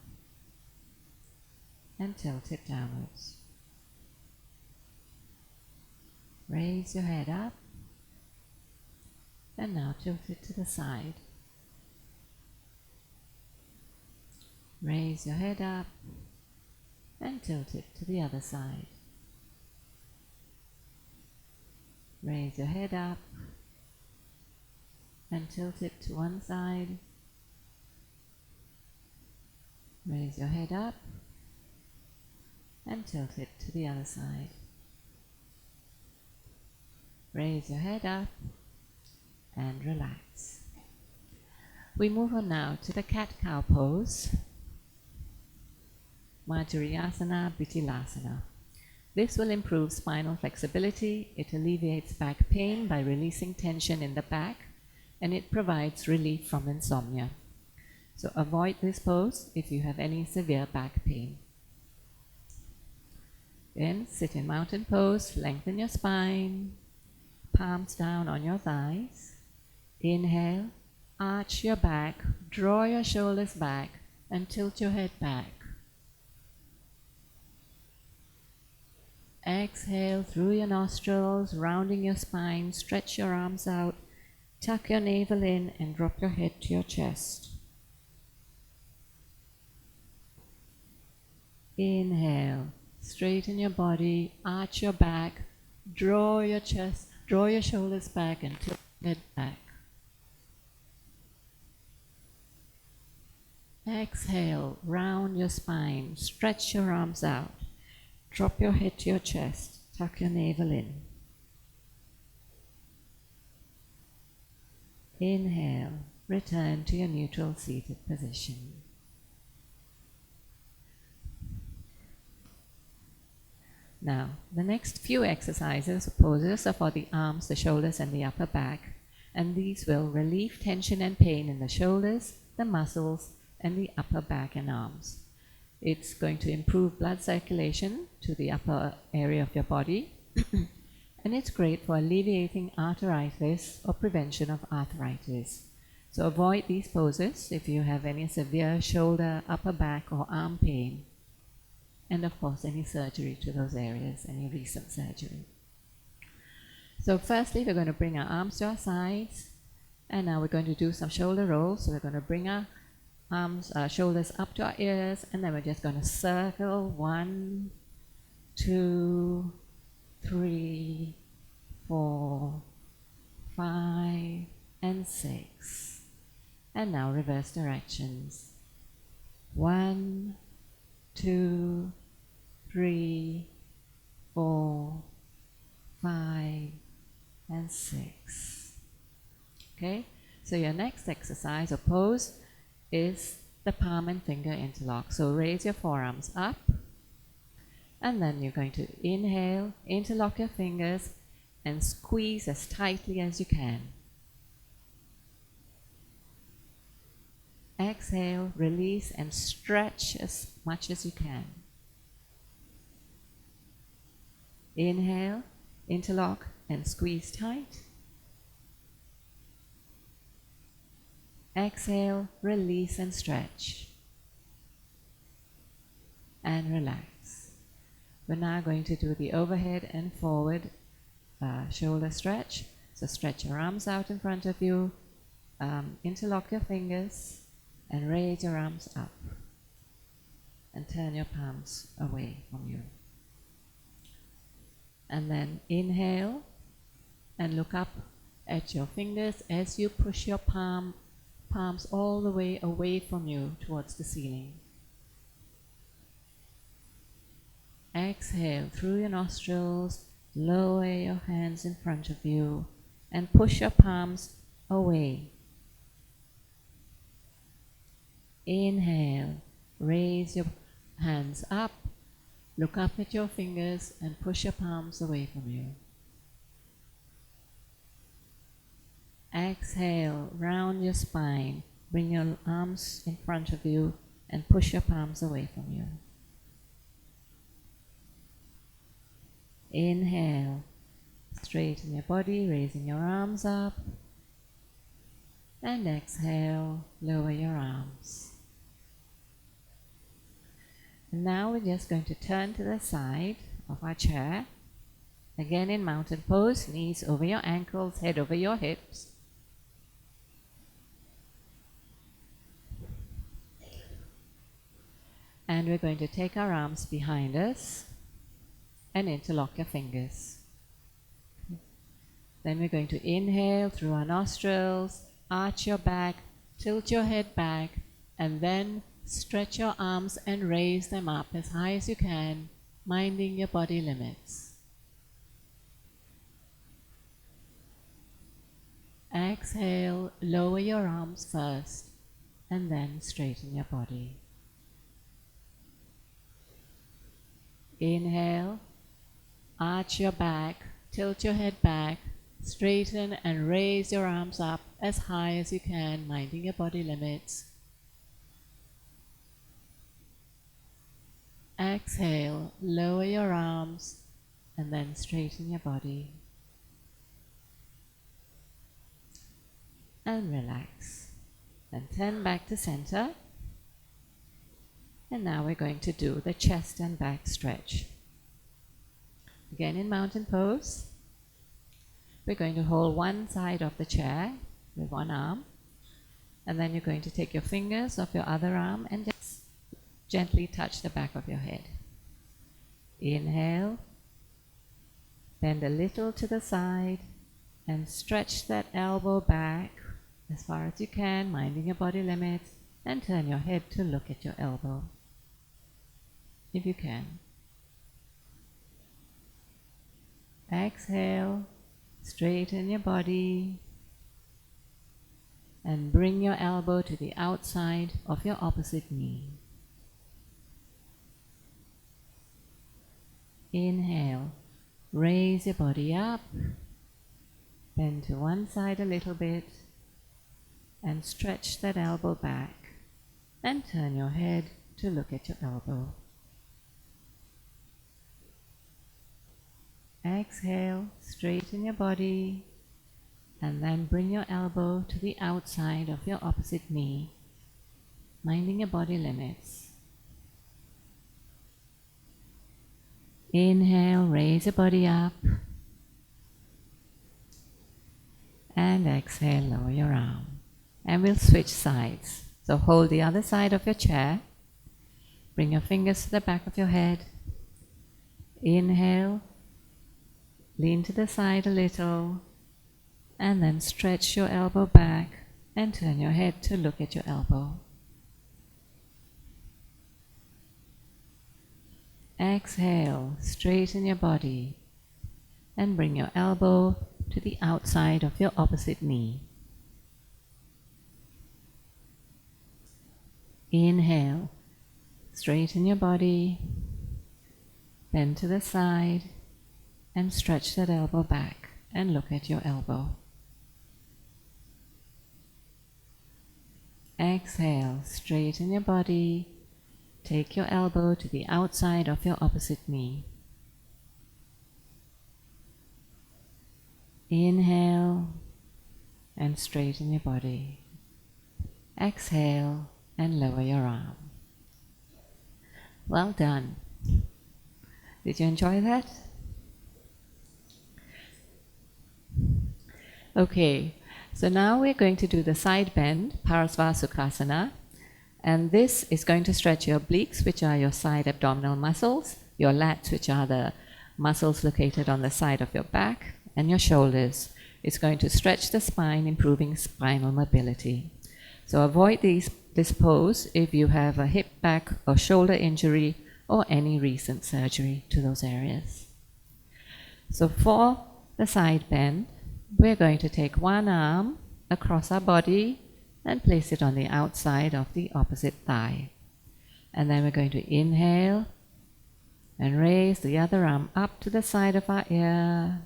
and tilt it downwards. Raise your head up and now tilt it to the side. Raise your head up and tilt it to the other side. Raise your head up and tilt it to one side. Raise your head up and tilt it to the other side. Raise your head up and relax. We move on now to the cat-cow pose. Majuriyasana, Bitilasana. This will improve spinal flexibility, it alleviates back pain by releasing tension in the back, and it provides relief from insomnia. So avoid this pose if you have any severe back pain. Then sit in mountain pose, lengthen your spine, palms down on your thighs. Inhale, arch your back, draw your shoulders back, and tilt your head back. Exhale through your nostrils, rounding your spine, stretch your arms out, tuck your navel in, and drop your head to your chest. Inhale, straighten your body, arch your back, draw your chest, draw your shoulders back, and tilt your head back. Exhale, round your spine, stretch your arms out. Drop your head to your chest, tuck your navel in. Inhale, return to your neutral seated position. Now, the next few exercises, poses, are for the arms, the shoulders, and the upper back, and these will relieve tension and pain in the shoulders, the muscles, and the upper back and arms. It's going to improve blood circulation to the upper area of your body, and it's great for alleviating arthritis or prevention of arthritis. So avoid these poses if you have any severe shoulder, upper back, or arm pain, and of course any surgery to those areas, any recent surgery. So firstly, we're going to bring our arms to our sides, and now we're going to do some shoulder rolls. So we're going to bring our arms, shoulders up to our ears, and then we're just going to circle 1, 2, 3, 4, 5, and 6. And now reverse directions. 1, 2, 3, 4, 5, and 6. Okay, so your next exercise or pose is the palm and finger interlock. So raise your forearms up, and then you're going to inhale, interlock your fingers, and squeeze as tightly as you can. Exhale, release, and stretch as much as you can. Inhale, interlock, and squeeze tight. Exhale, release, and stretch. And relax. We're now going to do the overhead and forward shoulder stretch. So stretch your arms out in front of you, interlock your fingers, and raise your arms up. And turn your palms away from you. And then inhale, and look up at your fingers as you push your palms all the way away from you towards the ceiling. Exhale through your nostrils, lower your hands in front of you, and push your palms away. Inhale, raise your hands up, look up at your fingers and push your palms away from you. Exhale, round your spine, bring your arms in front of you and push your palms away from you. Inhale, straighten your body, raising your arms up. And exhale, lower your arms. And now we're just going to turn to the side of our chair. Again in mountain pose, knees over your ankles, head over your hips. And we're going to take our arms behind us and interlock your fingers. Then we're going to inhale through our nostrils, arch your back, tilt your head back, and then stretch your arms and raise them up as high as you can, minding your body limits. Exhale, lower your arms first, and then straighten your body. Inhale, arch your back, tilt your head back, straighten and raise your arms up as high as you can, minding your body limits. Exhale, lower your arms and then straighten your body. And relax. Then turn back to center. And now we're going to do the chest and back stretch. Again in mountain pose. We're going to hold one side of the chair with one arm. And then you're going to take your fingers of your other arm and just gently touch the back of your head. Inhale. Bend a little to the side and stretch that elbow back as far as you can, minding your body limits, and turn your head to look at your elbow, if you can. Exhale, straighten your body, and bring your elbow to the outside of your opposite knee. Inhale, raise your body up, bend to one side a little bit, and stretch that elbow back, and turn your head to look at your elbow. Exhale, straighten your body, and then bring your elbow to the outside of your opposite knee, minding your body limits. Inhale, raise your body up, and exhale, lower your arm. And we'll switch sides. So hold the other side of your chair, bring your fingers to the back of your head. Inhale, lean to the side a little, and then stretch your elbow back and turn your head to look at your elbow. Exhale, straighten your body and bring your elbow to the outside of your opposite knee. Inhale, straighten your body, bend to the side, and stretch that elbow back and look at your elbow. Exhale, straighten your body, take your elbow to the outside of your opposite knee. Inhale, and straighten your body. Exhale, and lower your arm. Well done. Did you enjoy that? Okay, so now we're going to do the side bend, Parasvasukhasana, and this is going to stretch your obliques, which are your side abdominal muscles, your lats, which are the muscles located on the side of your back, and your shoulders. It's going to stretch the spine, improving spinal mobility. So avoid this pose if you have a hip, back, or shoulder injury or any recent surgery to those areas. So for the side bend, we're going to take one arm across our body and place it on the outside of the opposite thigh. And then we're going to inhale and raise the other arm up to the side of our ear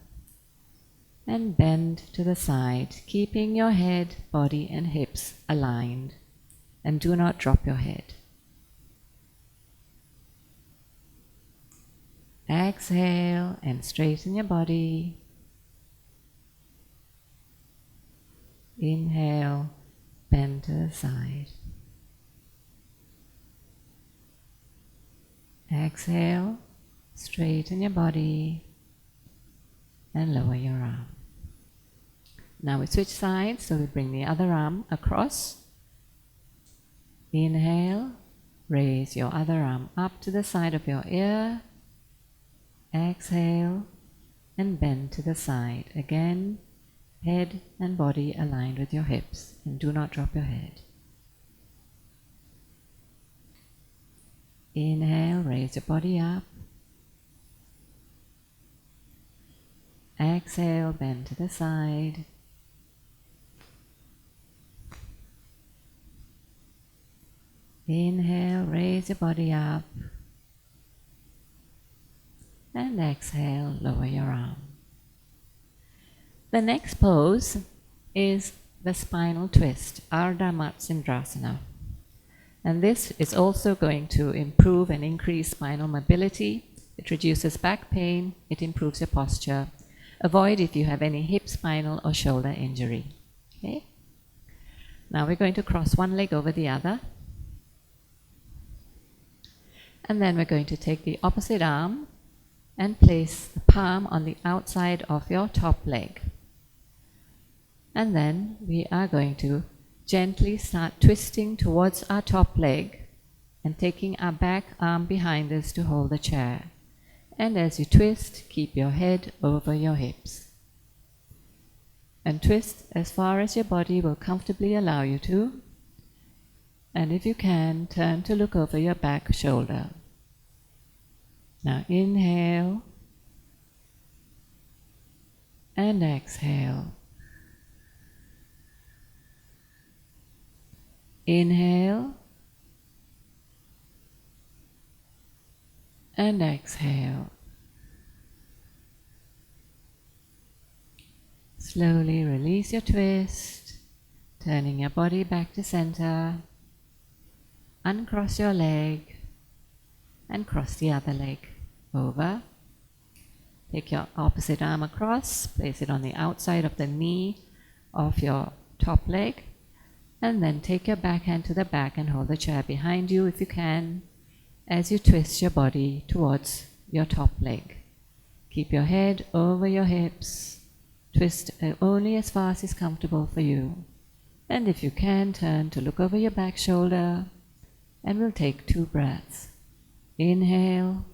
and bend to the side, keeping your head, body and hips aligned, and do not drop your head. Exhale and straighten your body. Inhale, bend to the side. Exhale, straighten your body and lower your arm. Now we switch sides, so we bring the other arm across. Inhale, raise your other arm up to the side of your ear. Exhale and bend to the side. Again, head and body aligned with your hips, and do not drop your head. Inhale, raise your body up. Exhale, bend to the side. Inhale, raise your body up. And exhale, lower your arm. The next pose is the spinal twist, Ardha Matsyendrasana. And this is also going to improve and increase spinal mobility. It reduces back pain, it improves your posture. Avoid if you have any hip, spinal or shoulder injury. Okay? Now we're going to cross one leg over the other. And then we're going to take the opposite arm and place the palm on the outside of your top leg. And then we are going to gently start twisting towards our top leg and taking our back arm behind us to hold the chair. And as you twist, keep your head over your hips. And twist as far as your body will comfortably allow you to. And if you can, turn to look over your back shoulder. Now inhale and exhale. Inhale and exhale. Slowly release your twist, turning your body back to center. Uncross your leg and cross the other leg over. Take your opposite arm across, place it on the outside of the knee of your top leg, and then take your backhand to the back and hold the chair behind you if you can, as you twist your body towards your top leg. Keep your head over your hips, twist only as far as is comfortable for you, and if you can, turn to look over your back shoulder, and we'll take 2 breaths. Inhale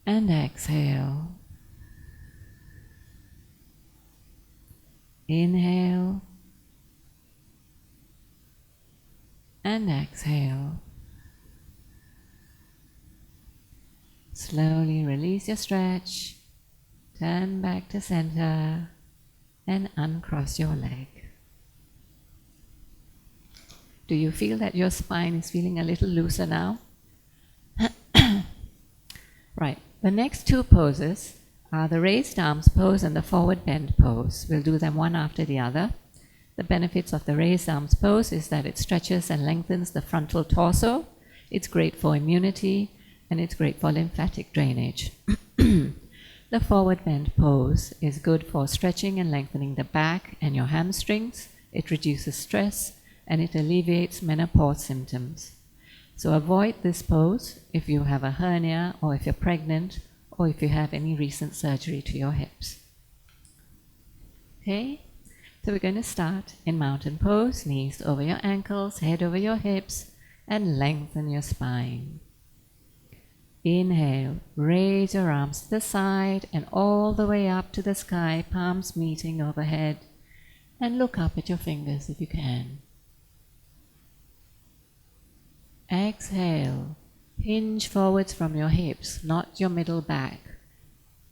and exhale. Inhale and exhale. Slowly release your stretch, turn back to center, and uncross your leg. Do you feel that your spine is feeling a little looser now? Right, the next 2 poses are the raised arms pose and the forward bend pose. We'll do them one after the other. The benefits of the raised arms pose is that it stretches and lengthens the frontal torso. It's great for immunity and it's great for lymphatic drainage. The forward bend pose is good for stretching and lengthening the back and your hamstrings. It reduces stress and it alleviates menopause symptoms. So avoid this pose if you have a hernia or if you're pregnant or if you have any recent surgery to your hips. Okay, so we're going to start in mountain pose, knees over your ankles, head over your hips, and lengthen your spine. Inhale, raise your arms to the side and all the way up to the sky, palms meeting overhead, and look up at your fingers if you can. Exhale, hinge forwards from your hips, not your middle back.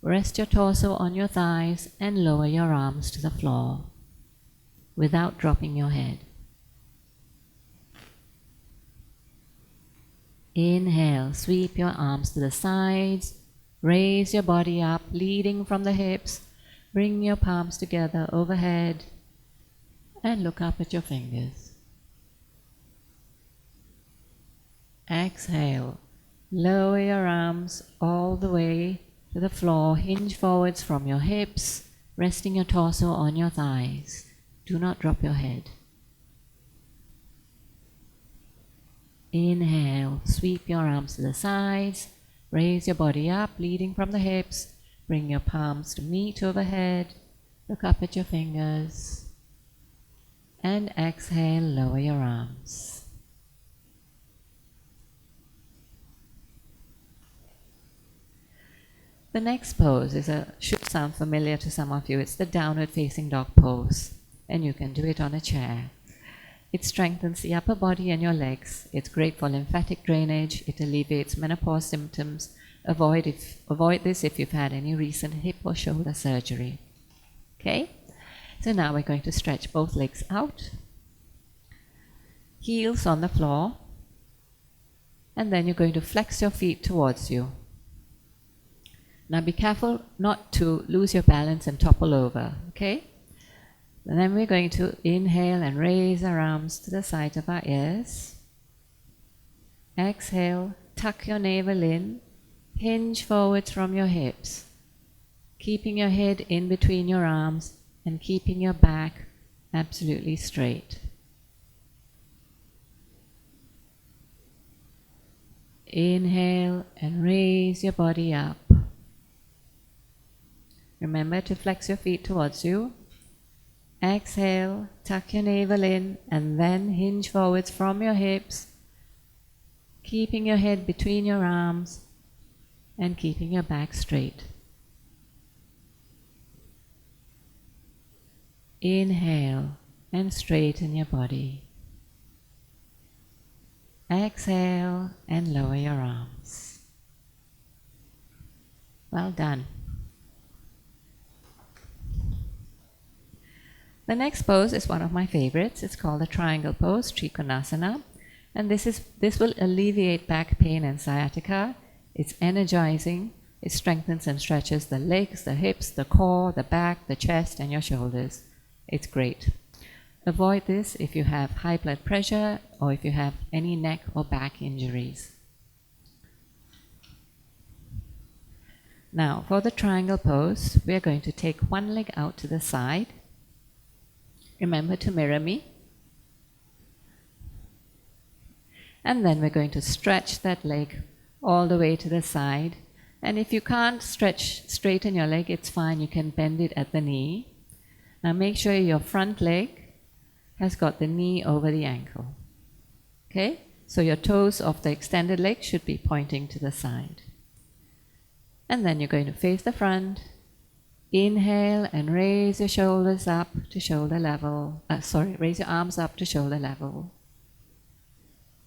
Rest your torso on your thighs and lower your arms to the floor. without dropping your head. Inhale, sweep your arms to the sides, raise your body up, leading from the hips, bring your palms together overhead, and look up at your fingers. Exhale, lower your arms all the way to the floor, hinge forwards from your hips, resting your torso on your thighs. Do not drop your head. Inhale, sweep your arms to the sides, raise your body up, leading from the hips, bring your palms to meet overhead, look up at your fingers, and exhale, lower your arms. The next pose should sound familiar to some of you. It's the downward facing dog pose, and you can do it on a chair. It strengthens the upper body and your legs. It's great for lymphatic drainage. It alleviates menopause symptoms. Avoid this if you've had any recent hip or shoulder surgery. Okay? So now we're going to stretch both legs out. Heels on the floor. And then you're going to flex your feet towards you. Now be careful not to lose your balance and topple over. Okay? And then we're going to inhale and raise our arms to the side of our ears. Exhale, tuck your navel in, hinge forwards from your hips, keeping your head in between your arms and keeping your back absolutely straight. Inhale and raise your body up. Remember to flex your feet towards you. Exhale, tuck your navel in, and then hinge forwards from your hips, keeping your head between your arms and keeping your back straight. Inhale and straighten your body. Exhale and lower your arms. Well done. The next pose is one of my favorites. It's called the triangle pose, Trikonasana. And this will alleviate back pain and sciatica. It's energizing. It strengthens and stretches the legs, the hips, the core, the back, the chest, and your shoulders. It's great. Avoid this if you have high blood pressure or if you have any neck or back injuries. Now, for the triangle pose, we are going to take one leg out to the side. Remember to mirror me. And then we're going to stretch that leg all the way to the side. And if you can't straighten your leg, it's fine. You can bend it at the knee. Now make sure your front leg has got the knee over the ankle. Okay? So your toes of the extended leg should be pointing to the side. And then you're going to face the front. Inhale and raise your shoulders up to shoulder level. Raise your arms up to shoulder level.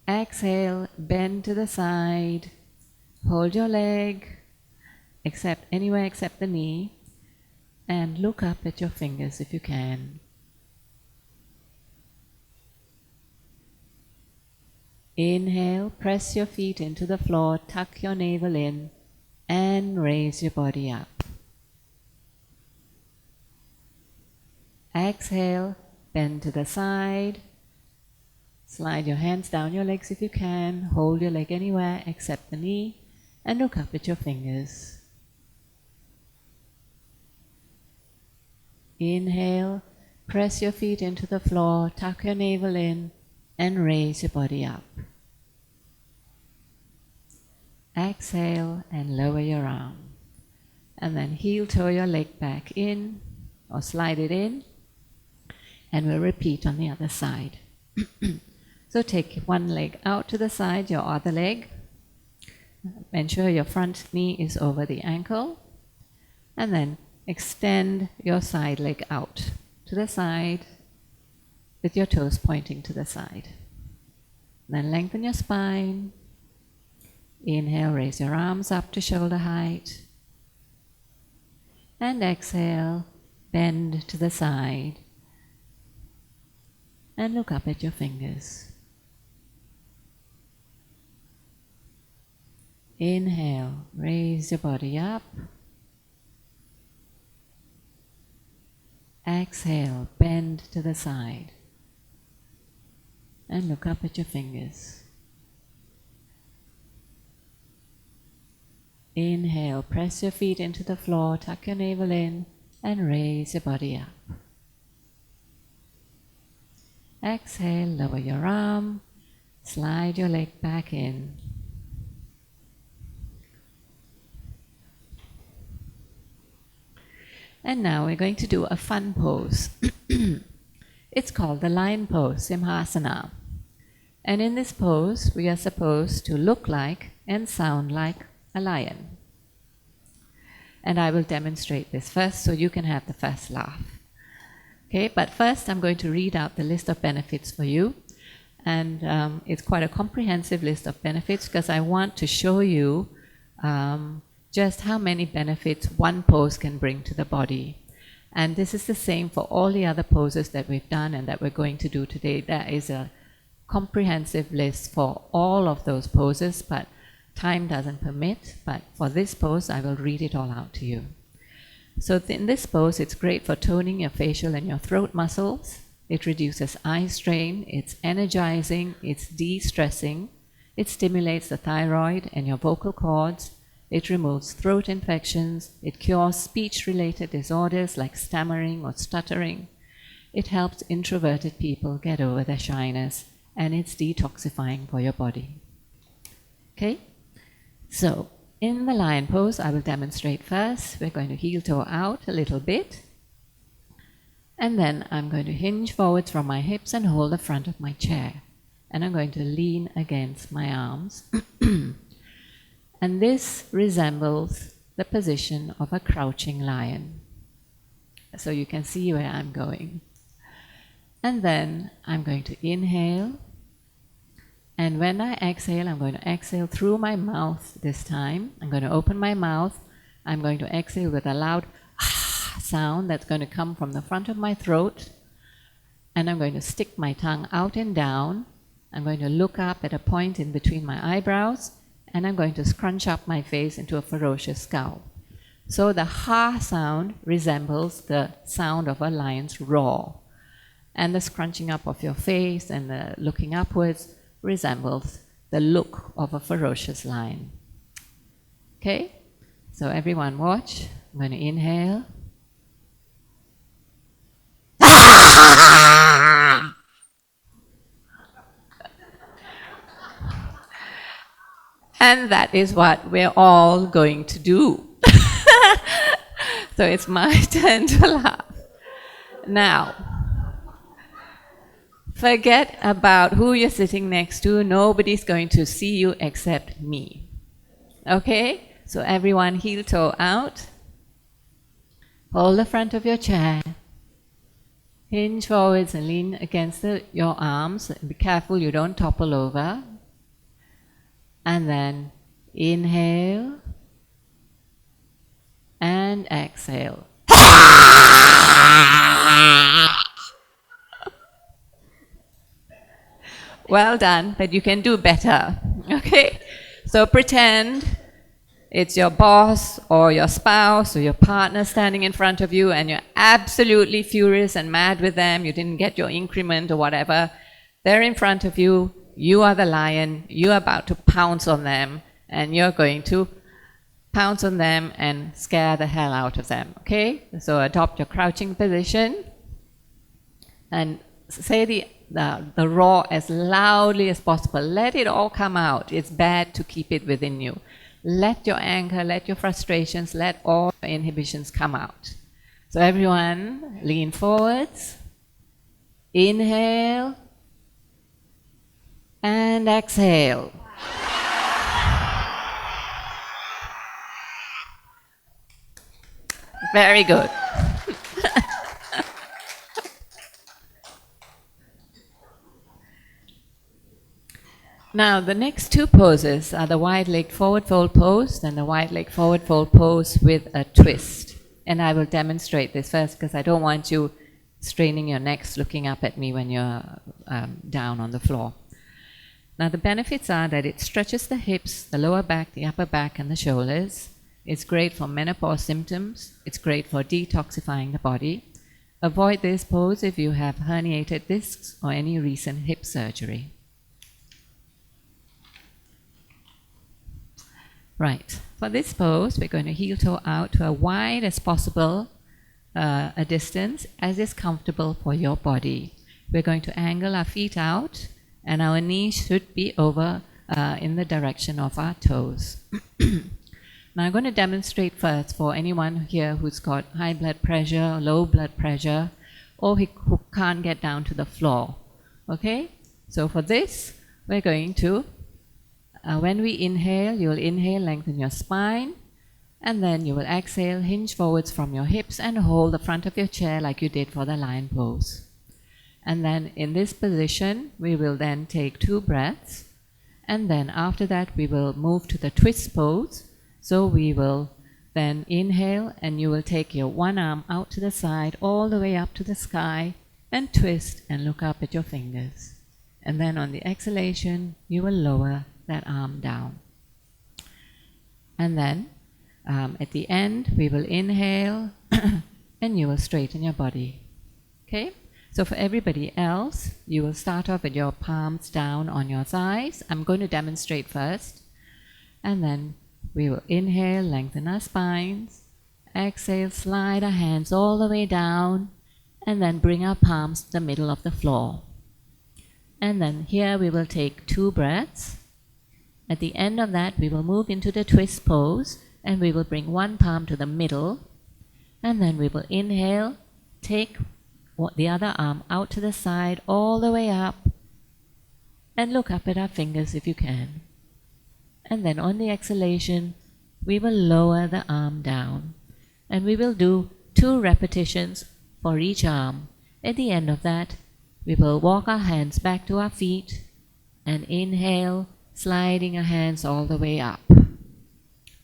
Exhale, bend to the side. Hold your leg, anywhere except the knee, and look up at your fingers if you can. Inhale, press your feet into the floor, tuck your navel in, and raise your body up. Exhale, bend to the side. Slide your hands down your legs if you can. Hold your leg anywhere except the knee, and look up at your fingers. Inhale, press your feet into the floor, tuck your navel in, and raise your body up. Exhale and lower your arm. And then heel toe your leg back in, or slide it in, and we'll repeat on the other side. So take one leg out to the side, your other leg. Ensure your front knee is over the ankle. And then extend your side leg out to the side with your toes pointing to the side. Then lengthen your spine. Inhale, raise your arms up to shoulder height. And exhale, bend to the side. and look up at your fingers. Inhale, raise your body up. Exhale, bend to the side and look up at your fingers. Inhale, press your feet into the floor, tuck your navel in and raise your body up. Exhale, lower your arm, slide your leg back in. And now we're going to do a fun pose. It's called the lion pose, Simhasana. And in this pose, we are supposed to look like and sound like a lion. And I will demonstrate this first so you can have the first laugh. Okay, but first I'm going to read out the list of benefits for you. And it's quite a comprehensive list of benefits because I want to show you just how many benefits one pose can bring to the body. And this is the same for all the other poses that we've done and that we're going to do today. There is a comprehensive list for all of those poses, but time doesn't permit. But for this pose, I will read it all out to you. So in this pose, it's great for toning your facial and your throat muscles. It reduces eye strain, it's energizing, it's de-stressing, it stimulates the thyroid and your vocal cords, it removes throat infections, it cures speech-related disorders like stammering or stuttering, it helps introverted people get over their shyness, and it's detoxifying for your body. Okay? So, in the lion pose, I will demonstrate first. We're going to heel toe out a little bit. And then I'm going to hinge forwards from my hips and hold the front of my chair. And I'm going to lean against my arms. And this resembles the position of a crouching lion. So you can see where I'm going. And then I'm going to inhale. And when I exhale, I'm going to exhale through my mouth this time. I'm going to open my mouth. I'm going to exhale with a loud sound that's going to come from the front of my throat. And I'm going to stick my tongue out and down. I'm going to look up at a point in between my eyebrows. And I'm going to scrunch up my face into a ferocious scowl. So the ha sound resembles the sound of a lion's roar. And the scrunching up of your face and the looking upwards resembles the look of a ferocious lion. Okay? So everyone watch. I'm going to inhale. And that is what we're all going to do. So it's my turn to laugh. Now, forget about who you're sitting next to. Nobody's going to see you except me. Okay? So everyone heel toe out. Hold the front of your chair. Hinge forwards and lean against your arms. Be careful you don't topple over. And then inhale and exhale. Well done, but you can do better. Okay? So pretend it's your boss or your spouse or your partner standing in front of you and you're absolutely furious and mad with them. You didn't get your increment or whatever. They're in front of you. You are the lion, you're about to pounce on them, and you're going to pounce on them and scare the hell out of them, okay? So adopt your crouching position, and say the roar as loudly as possible. Let it all come out. It's bad to keep it within you. Let your anger, let your frustrations, let all your inhibitions come out. So everyone, lean forwards, inhale, and exhale. Very good. Now, the next two poses are the wide leg forward fold pose and the wide leg forward fold pose with a twist. And I will demonstrate this first because I don't want you straining your necks, looking up at me when you're down on the floor. Now the benefits are that it stretches the hips, the lower back, the upper back, and the shoulders. It's great for menopause symptoms. It's great for detoxifying the body. Avoid this pose if you have herniated discs or any recent hip surgery. Right, for this pose, we're going to heel toe out to as wide as possible a distance as is comfortable for your body. We're going to angle our feet out, and our knees should be over in the direction of our toes. Now I'm going to demonstrate first for anyone here who's got high blood pressure, low blood pressure, or who can't get down to the floor. Okay? So for this, we're going to, when we inhale, you'll inhale, lengthen your spine, and then you will exhale, hinge forwards from your hips and hold the front of your chair like you did for the lion pose. And then in this position, we will then take 2 breaths, and then after that we will move to the twist pose. So we will then inhale, and you will take your one arm out to the side all the way up to the sky and twist and look up at your fingers. And then on the exhalation, you will lower that arm down. And then at the end, we will inhale and you will straighten your body. Okay? So for everybody else, you will start off with your palms down on your thighs. I'm going to demonstrate first. And then we will inhale, lengthen our spines. Exhale, slide our hands all the way down. And then bring our palms to the middle of the floor. And then here we will take 2 breaths. At the end of that, we will move into the twist pose, and we will bring one palm to the middle, and then we will inhale, take the other arm out to the side, all the way up, and look up at our fingers if you can. And then on the exhalation, we will lower the arm down, and we will do 2 repetitions for each arm. At the end of that, we will walk our hands back to our feet, and inhale, sliding our hands all the way up.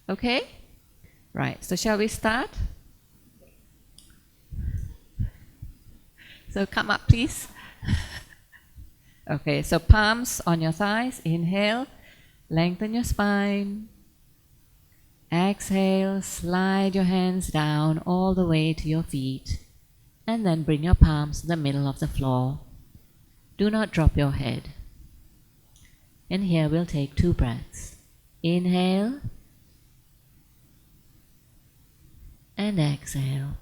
Okay? Right, so shall we start? So come up, please. Okay, so palms on your thighs. Inhale, lengthen your spine. Exhale, slide your hands down all the way to your feet. And then bring your palms to the middle of the floor. Do not drop your head. And here we'll take 2 breaths. Inhale and exhale.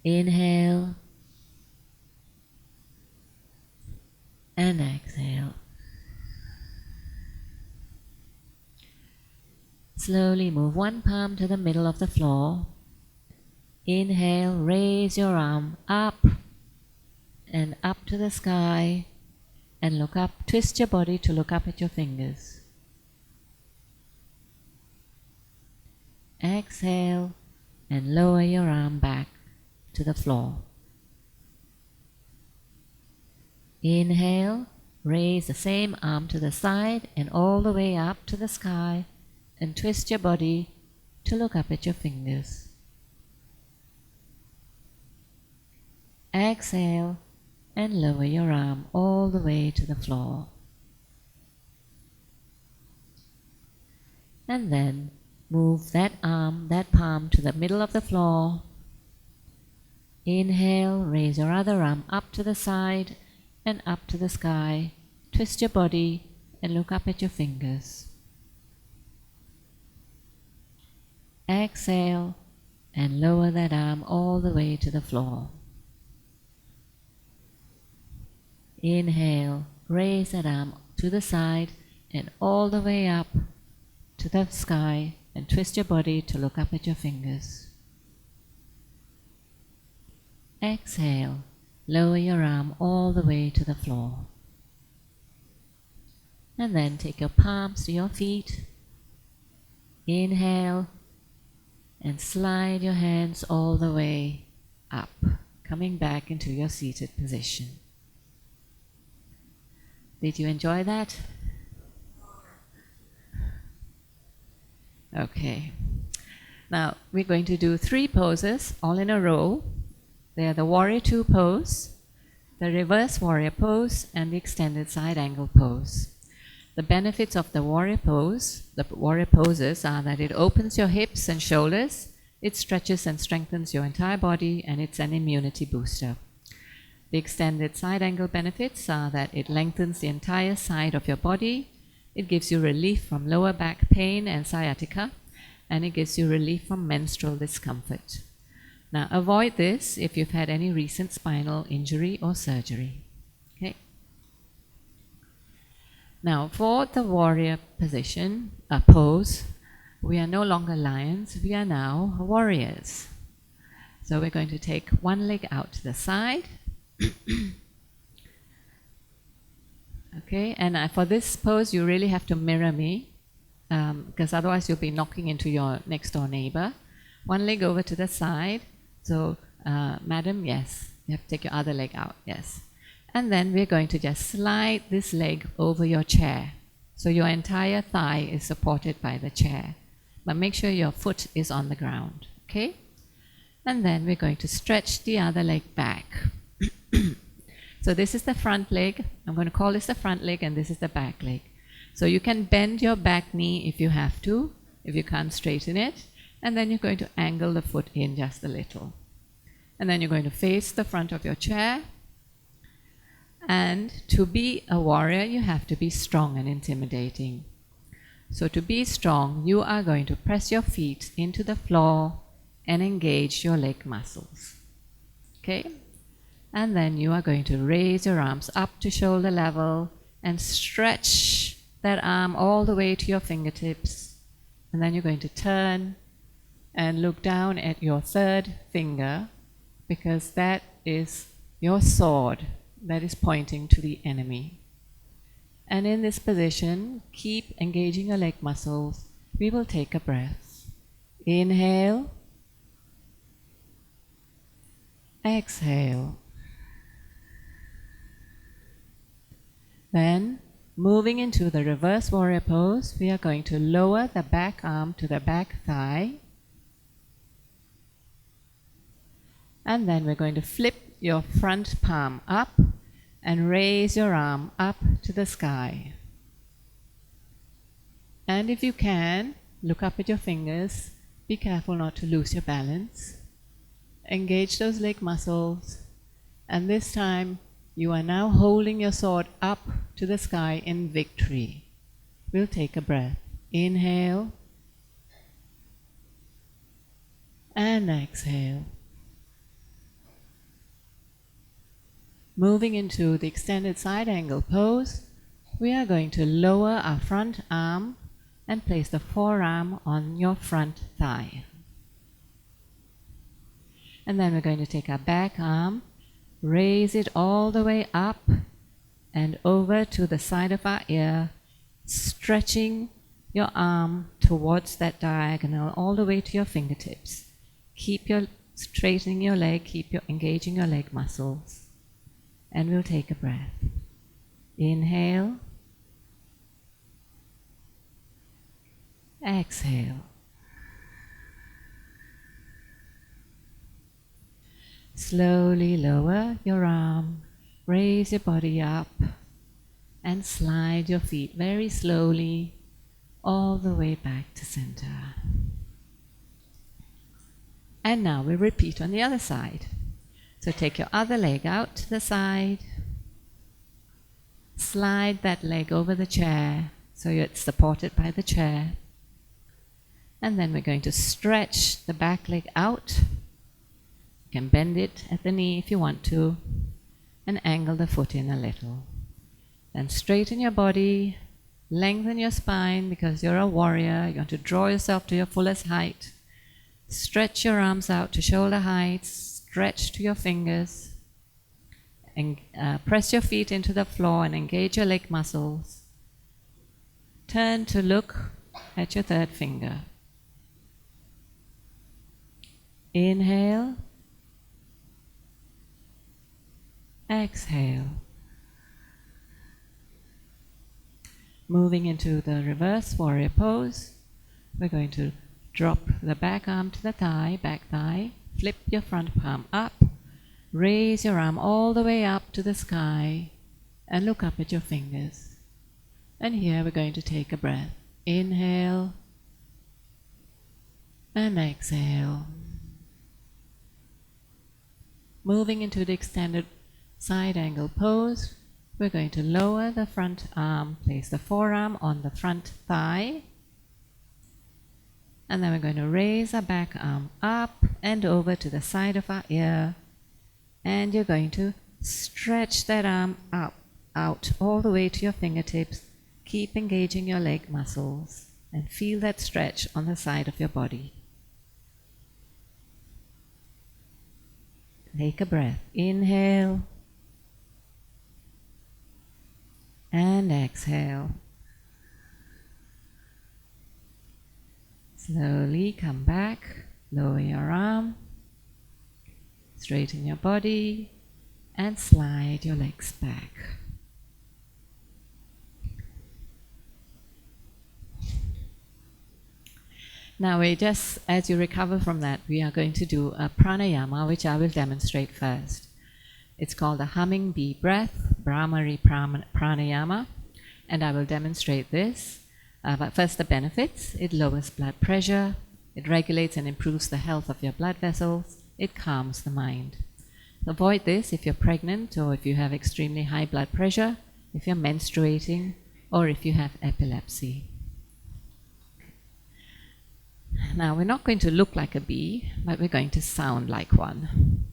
Inhale and exhale. Slowly move one palm to the middle of the floor. Inhale, raise your arm up and up to the sky, and look up. Twist your body to look up at your fingers. Exhale and lower your arm back to the floor. Inhale, raise the same arm to the side and all the way up to the sky, and twist your body to look up at your fingers. Exhale and lower your arm all the way to the floor. And then move that arm, that palm to the middle of the floor. Inhale, raise your other arm up to the side and up to the sky. Twist your body and look up at your fingers. Exhale and lower that arm all the way to the floor. Inhale, raise that arm to the side and all the way up to the sky, and twist your body to look up at your fingers. Exhale, lower your arm all the way to the floor. And then take your palms to your feet. Inhale and slide your hands all the way up, coming back into your seated position. Did you enjoy that? Okay. Now, we're going to do 3 poses all in a row. They are the Warrior 2 pose, the Reverse Warrior pose, and the Extended Side Angle pose. The benefits of the Warrior pose, the Warrior poses, are that it opens your hips and shoulders, it stretches and strengthens your entire body, and it's an immunity booster. The Extended Side Angle benefits are that it lengthens the entire side of your body, it gives you relief from lower back pain and sciatica, and it gives you relief from menstrual discomfort. Now, avoid this if you've had any recent spinal injury or surgery. Okay. Now, for the warrior position, pose, we are no longer lions, we are now warriors. So we're going to take one leg out to the side. Okay, and for this pose, you really have to mirror me, because otherwise you'll be knocking into your next door neighbor. One leg over to the side. So, madam, yes, you have to take your other leg out, yes. And then we're going to just slide this leg over your chair. So your entire thigh is supported by the chair. But make sure your foot is on the ground, okay? And then we're going to stretch the other leg back. So this is the front leg. I'm going to call this the front leg, and this is the back leg. So you can bend your back knee if you have to, if you can't straighten it. And then you're going to angle the foot in just a little. And then you're going to face the front of your chair. And to be a warrior, you have to be strong and intimidating. So to be strong, you are going to press your feet into the floor and engage your leg muscles. Okay? And then you are going to raise your arms up to shoulder level and stretch that arm all the way to your fingertips. And then you're going to turn and look down at your third finger, because that is your sword that is pointing to the enemy. And in this position, keep engaging your leg muscles. We will take a breath. Inhale. Exhale. Then, moving into the reverse warrior pose, we are going to lower the back arm to the back thigh. And then we're going to flip your front palm up and raise your arm up to the sky. And if you can, look up at your fingers. Be careful not to lose your balance. Engage those leg muscles. And this time, you are now holding your sword up to the sky in victory. We'll take a breath. Inhale. And exhale. Moving into the extended side angle pose, we are going to lower our front arm and place the forearm on your front thigh. And then we're going to take our back arm, raise it all the way up and over to the side of our ear, stretching your arm towards that diagonal all the way to your fingertips. Keep straightening your leg, keep engaging your leg muscles. And we'll take a breath. Inhale. Exhale. Slowly lower your arm, raise your body up, and slide your feet very slowly all the way back to center. And now we repeat on the other side. So take your other leg out to the side, slide that leg over the chair so it's supported by the chair, and then we're going to stretch the back leg out. You can bend it at the knee if you want to, and angle the foot in a little. Then straighten your body, lengthen your spine because you're a warrior, you want to draw yourself to your fullest height. Stretch your arms out to shoulder height, stretch to your fingers, and press your feet into the floor and engage your leg muscles. Turn to look at your third finger. Inhale. Exhale. Moving into the reverse warrior pose, we're going to Drop the back arm to the thigh, back thigh. Flip your front palm up. Raise your arm all the way up to the sky and look up at your fingers. And here we're going to take a breath. Inhale and exhale. Moving into the extended side angle pose, we're going to lower the front arm, place the forearm on the front thigh, and then we're going to raise our back arm up and over to the side of our ear, and you're going to stretch that arm out all the way to your fingertips. Keep engaging your leg muscles and feel that stretch on the side of your body. Take a breath. Inhale and exhale. Slowly come back, lower your arm, straighten your body, and slide your legs back. Now as you recover from that, we are going to do a pranayama, which I will demonstrate first. It's called the humming bee breath, Brahmari pranayama, and I will demonstrate this. But first, the benefits. It lowers blood pressure, it regulates and improves the health of your blood vessels, it calms the mind. Avoid this if you're pregnant or if you have extremely high blood pressure, if you're menstruating, or if you have epilepsy. Now, we're not going to look like a bee, but we're going to sound like one.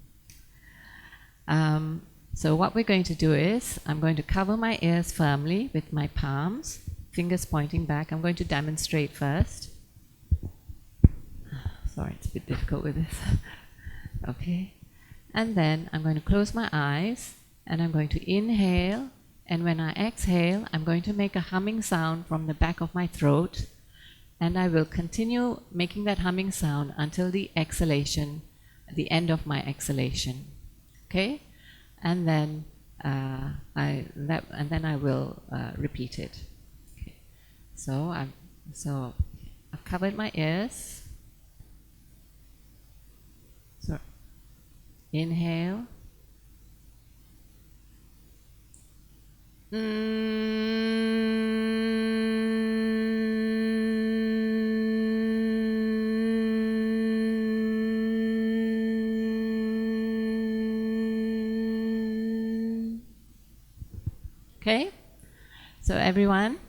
So what we're going to do is, I'm going to cover my ears firmly with my palms, fingers pointing back. I'm going to demonstrate first. Sorry, it's a bit difficult with this. Okay. And then I'm going to close my eyes, and I'm going to inhale, and when I exhale, I'm going to make a humming sound from the back of my throat. And I will continue making that humming sound until the exhalation, the end of my exhalation. Okay, and then I will repeat it. Okay. So I've covered my ears. So inhale. Okay, so everyone,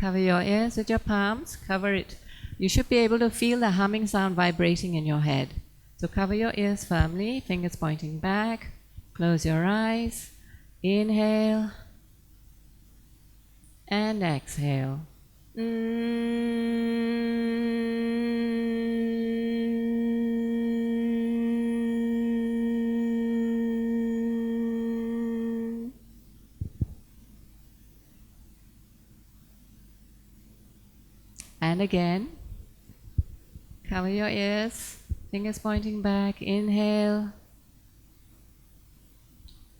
cover your ears with your palms, cover it. You should be able to feel the humming sound vibrating in your head. So cover your ears firmly, fingers pointing back, close your eyes, inhale, and exhale. And again, cover your ears, fingers pointing back, inhale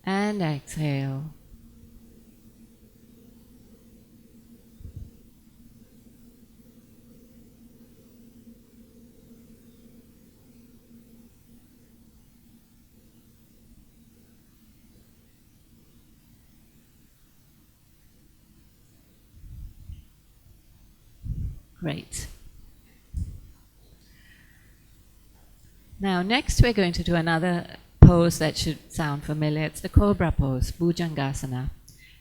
and exhale. Great. Now next we're going to do another pose that should sound familiar. It's the cobra pose, Bhujangasana.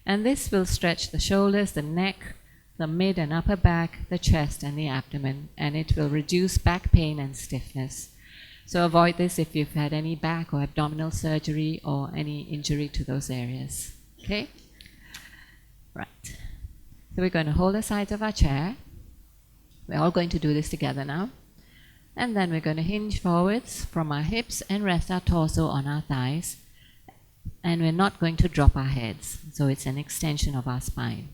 And this will stretch the shoulders, the neck, the mid and upper back, the chest and the abdomen, and it will reduce back pain and stiffness. So avoid this if you've had any back or abdominal surgery or any injury to those areas. Okay? Right. So we're going to hold the sides of our chair. We're all going to do this together now. And then we're going to hinge forwards from our hips and rest our torso on our thighs. And we're not going to drop our heads. So it's an extension of our spine.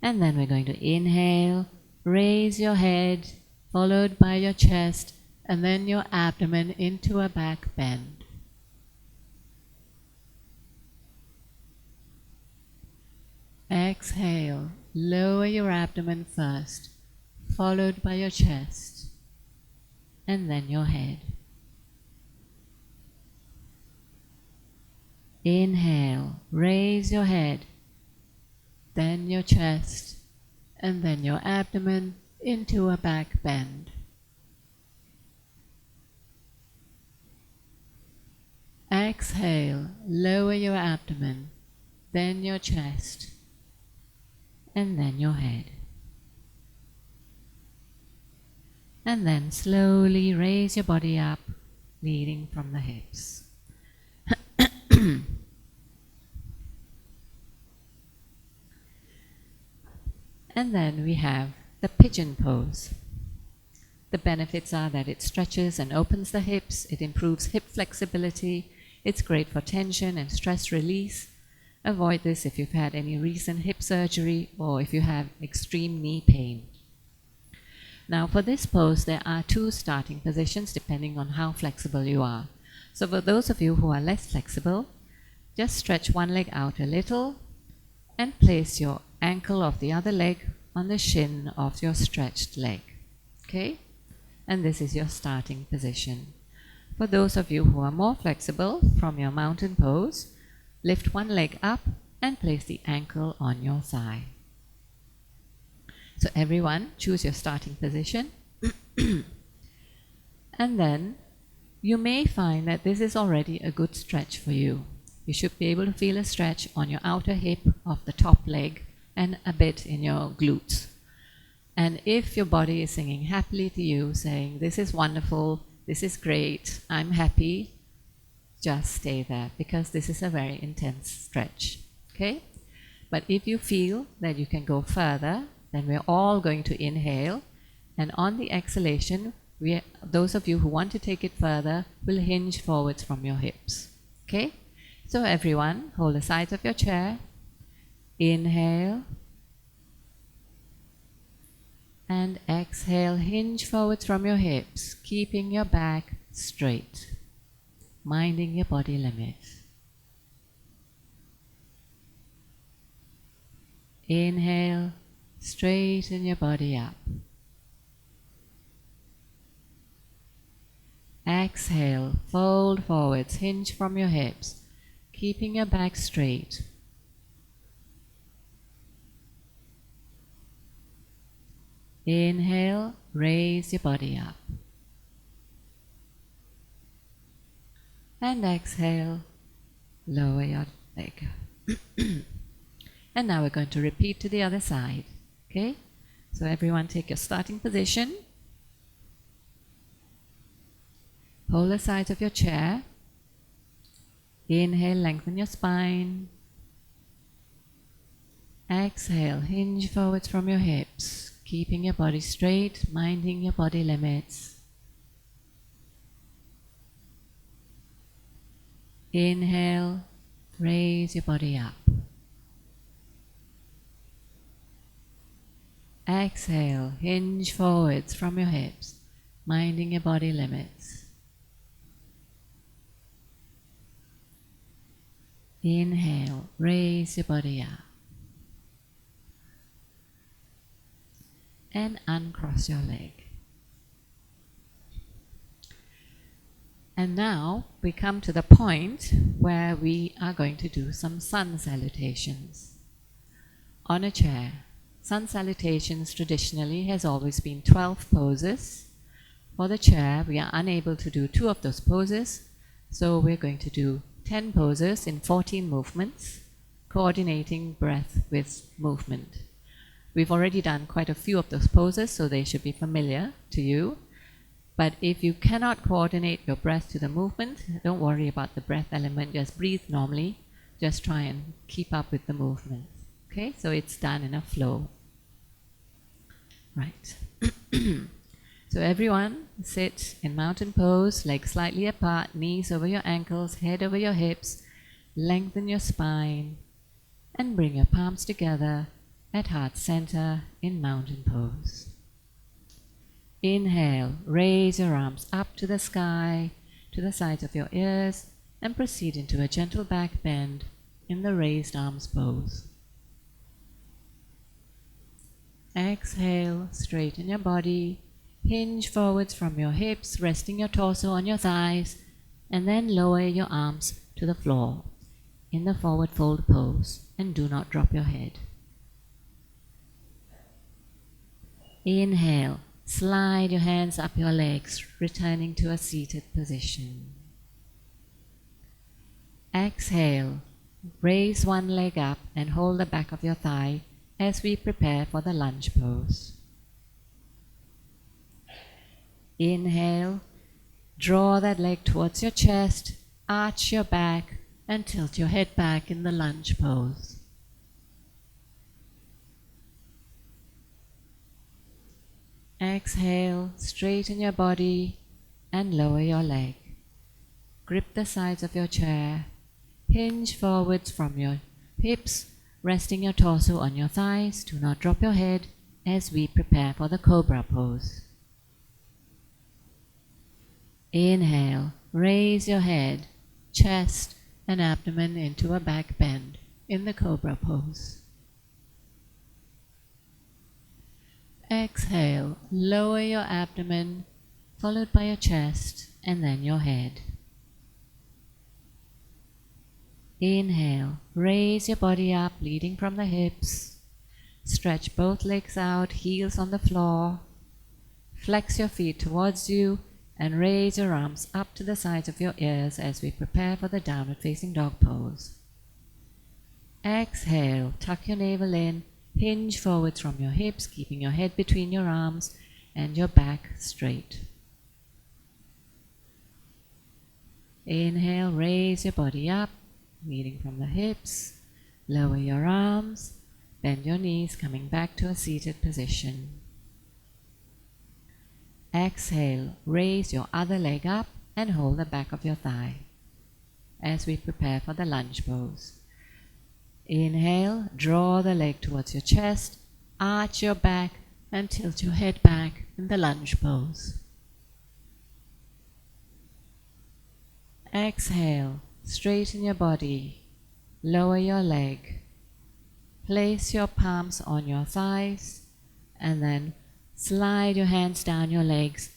And then we're going to inhale, raise your head, followed by your chest, and then your abdomen into a back bend. Exhale, lower your abdomen first. followed by your chest, and then your head. Inhale, raise your head, then your chest, and then your abdomen into a back bend. Exhale, lower your abdomen, then your chest, and then your head. And then slowly raise your body up, leading from the hips. And then we have the pigeon pose. The benefits are that it stretches and opens the hips, it improves hip flexibility, it's great for tension and stress release. Avoid this if you've had any recent hip surgery or if you have extreme knee pain. Now for this pose, there are two starting positions depending on how flexible you are. So for those of you who are less flexible, just stretch one leg out a little and place your ankle of the other leg on the shin of your stretched leg. Okay? And this is your starting position. For those of you who are more flexible, from your mountain pose, lift one leg up and place the ankle on your thigh. So everyone, choose your starting position. And then you may find that this is already a good stretch for you. You should be able to feel a stretch on your outer hip of the top leg and a bit in your glutes. And if your body is singing happily to you, saying, this is wonderful, this is great, I'm happy, just stay there, because this is a very intense stretch. Okay? But if you feel that you can go further, then we're all going to inhale, and on the exhalation, those of you who want to take it further will hinge forwards from your hips. Okay? So everyone, hold the sides of your chair, inhale, and exhale, hinge forwards from your hips, keeping your back straight, minding your body limit. Inhale, straighten your body up. Exhale, fold forwards, hinge from your hips, keeping your back straight. Inhale, raise your body up. And exhale, lower your leg. And now we're going to repeat to the other side. Okay? So everyone take your starting position. Hold the sides of your chair. Inhale, lengthen your spine. Exhale, hinge forwards from your hips, keeping your body straight, minding your body limits. Inhale, raise your body up. Exhale, hinge forwards from your hips, minding your body limits. Inhale, raise your body up. And uncross your leg. And now we come to the point where we are going to do some sun salutations. On a chair. Sun salutations traditionally has always been 12 poses. For the chair, we are unable to do 2 of those poses, so we're going to do 10 poses in 14 movements, coordinating breath with movement. We've already done quite a few of those poses, so they should be familiar to you. But if you cannot coordinate your breath to the movement, don't worry about the breath element, just breathe normally. Just try and keep up with the movement. Okay, so it's done in a flow. Right. So everyone, sit in mountain pose, legs slightly apart, knees over your ankles, head over your hips, lengthen your spine, and bring your palms together at heart center in mountain pose. Inhale, raise your arms up to the sky, to the sides of your ears, and proceed into a gentle back bend in the raised arms pose. Exhale, straighten your body. Hinge forwards from your hips, resting your torso on your thighs, and then lower your arms to the floor in the forward fold pose, and do not drop your head. Inhale, slide your hands up your legs, returning to a seated position. Exhale, raise one leg up and hold the back of your thigh as we prepare for the lunge pose. Inhale, draw that leg towards your chest, arch your back, and tilt your head back in the lunge pose. Exhale, straighten your body and lower your leg. Grip the sides of your chair, hinge forwards from your hips, resting your torso on your thighs. Do not drop your head as we prepare for the cobra pose. Inhale, raise your head, chest and abdomen into a back bend in the cobra pose. Exhale, lower your abdomen, followed by your chest and then your head. Inhale, raise your body up, leading from the hips. Stretch both legs out, heels on the floor. Flex your feet towards you and raise your arms up to the sides of your ears as we prepare for the downward facing dog pose. Exhale, tuck your navel in, hinge forwards from your hips, keeping your head between your arms and your back straight. Inhale, raise your body up, leading from the hips. Lower your arms, bend your knees, coming back to a seated position. Exhale, raise your other leg up and hold the back of your thigh as we prepare for the lunge pose. Inhale, draw the leg towards your chest, arch your back and tilt your head back in the lunge pose. Exhale, straighten your body, lower your leg, place your palms on your thighs and then slide your hands down your legs,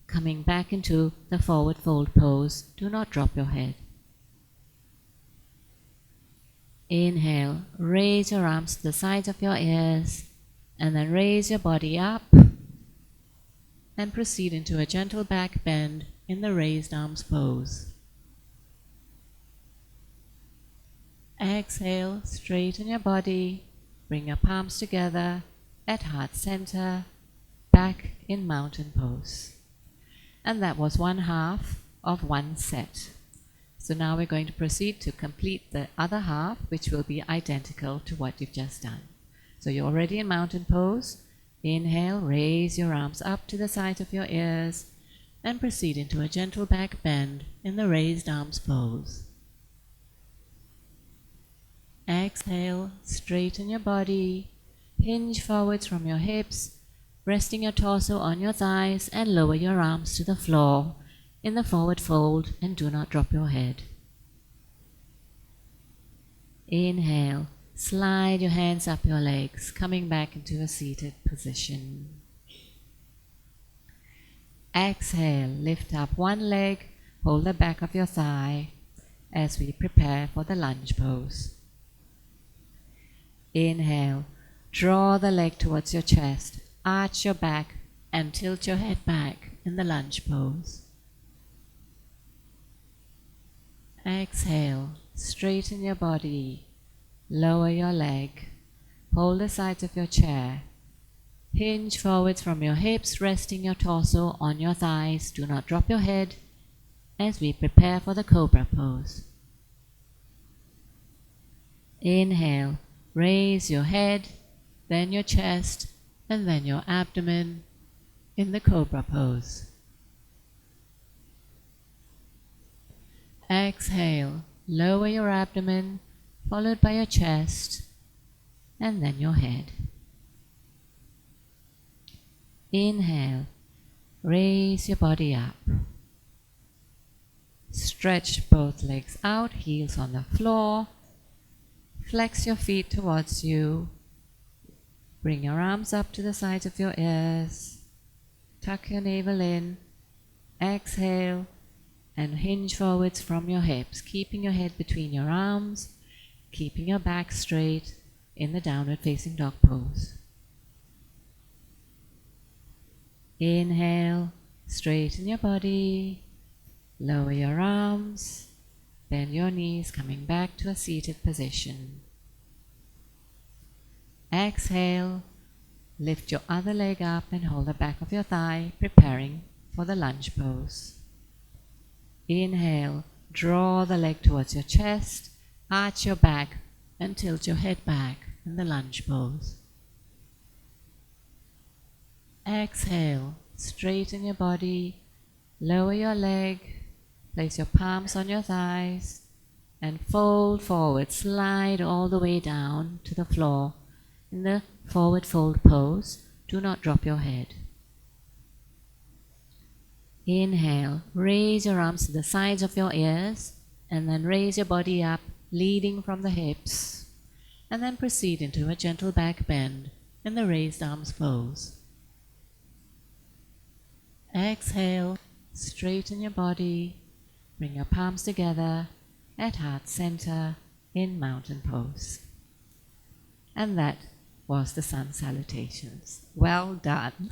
coming back into the forward fold pose. Do not drop your head. Inhale, raise your arms to the sides of your ears and then raise your body up and proceed into a gentle back bend in the raised arms pose. Exhale, straighten your body, bring your palms together at heart center, back in mountain pose. And that was one half of one set. So now we're going to proceed to complete the other half, which will be identical to what you've just done. So you're already in mountain pose. Inhale, raise your arms up to the sides of your ears and proceed into a gentle back bend in the raised arms pose. Exhale, straighten your body, hinge forwards from your hips, resting your torso on your thighs and lower your arms to the floor in the forward fold and do not drop your head. Inhale, slide your hands up your legs, coming back into a seated position. Exhale, lift up one leg, hold the back of your thigh as we prepare for the lunge pose. Inhale, draw the leg towards your chest, arch your back and tilt your head back in the lunge pose. Exhale, straighten your body, lower your leg, hold the sides of your chair, hinge forwards from your hips, resting your torso on your thighs. Do not drop your head as we prepare for the cobra pose. Inhale, raise your head, then your chest, and then your abdomen in the cobra pose. Exhale, lower your abdomen, followed by your chest, and then your head. Inhale, raise your body up. Stretch both legs out, heels on the floor. Flex your feet towards you. Bring your arms up to the sides of your ears. Tuck your navel in. Exhale and hinge forwards from your hips, keeping your head between your arms, keeping your back straight in the downward facing dog pose. Inhale, straighten your body, lower your arms, bend your knees, coming back to a seated position. Exhale, lift your other leg up and hold the back of your thigh, preparing for the lunge pose. Inhale, draw the leg towards your chest, arch your back and tilt your head back in the lunge pose. Exhale, straighten your body, lower your leg, place your palms on your thighs and fold forward, slide all the way down to the floor in the forward fold pose. Do not drop your head. Inhale, raise your arms to the sides of your ears and then raise your body up, leading from the hips, and then proceed into a gentle back bend in the raised arms pose. Exhale, straighten your body, bring your palms together at heart center in mountain pose. And that was the sun salutations. Well done.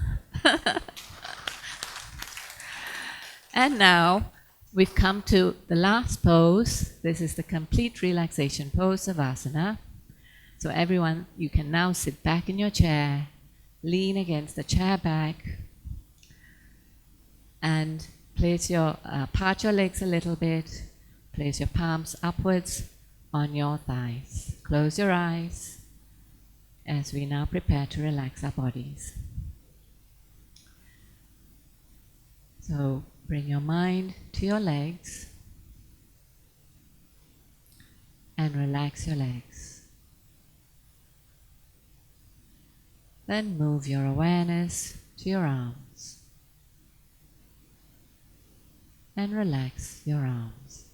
And now we've come to the last pose. This is the complete relaxation pose of asana. So everyone, you can now sit back in your chair, lean against the chair back, and part your legs a little bit, place your palms upwards on your thighs. Close your eyes as we now prepare to relax our bodies. So bring your mind to your legs and relax your legs. Then move your awareness to your arms and relax your arms.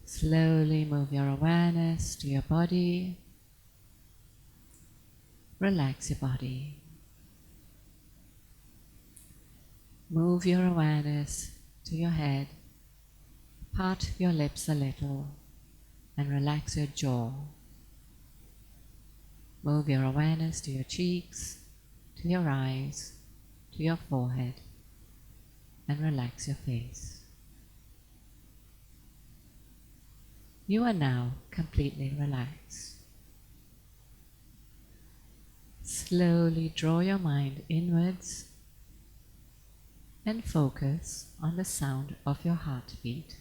Slowly move your awareness to your body. Relax your body. Move your awareness to your head. Part your lips a little and relax your jaw. Move your awareness to your cheeks, to your eyes, to your forehead, and relax your face. You are now completely relaxed. Slowly draw your mind inwards and focus on the sound of your heartbeat.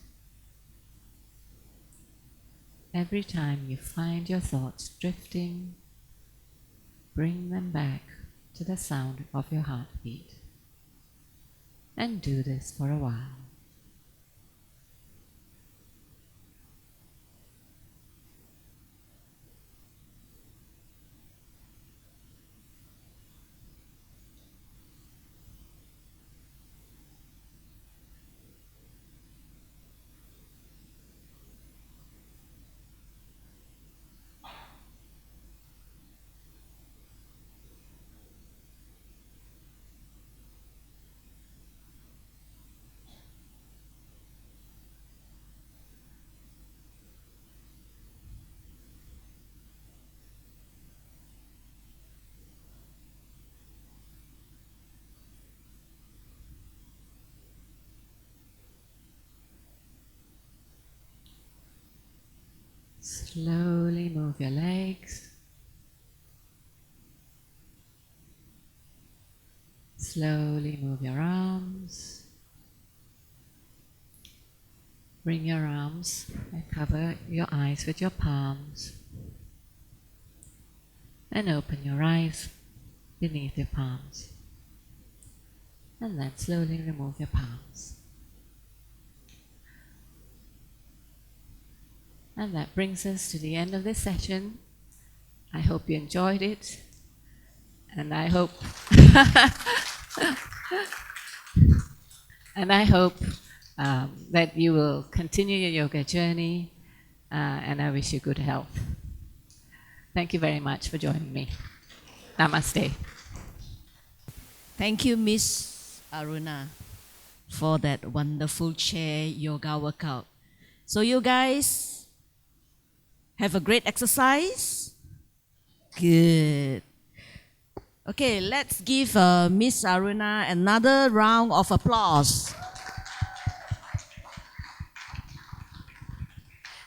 Every time you find your thoughts drifting, bring them back to the sound of your heartbeat. And do this for a while. Slowly move your legs. Slowly move your arms. Bring your arms and cover your eyes with your palms. And open your eyes beneath your palms. And then slowly remove your palms. And that brings us to the end of this session. I hope you enjoyed it. And I hope that you will continue your yoga journey, and I wish you good health. Thank you very much for joining me. Namaste. Thank you, Miss Aruna, for that wonderful chair yoga workout. So you guys have a great exercise? Good. Okay, let's give Miss Aruna another round of applause.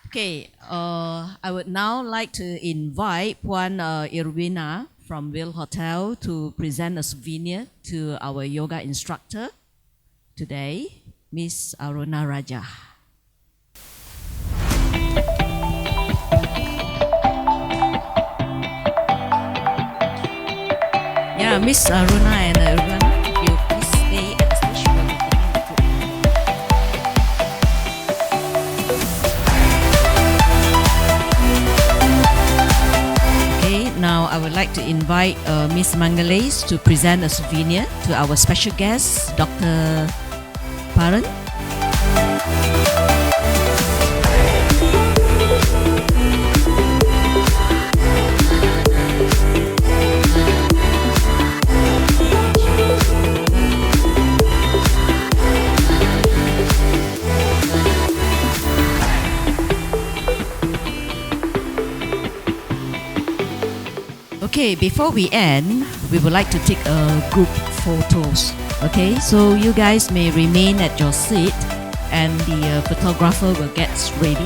Okay, I would now like to invite Puan Irwina from WEIL Hotel to present a souvenir to our yoga instructor today, Miss Aruna Rajah. Yeah, Miss Aruna and everyone, if you please stay at the stage, we'll be taking the food. Okay, now I would like to invite Miss Mangalays to present a souvenir to our special guest, Dr. Paran. Okay, before we end, we would like to take a group photos. Okay, so you guys may remain at your seat and the photographer will get ready.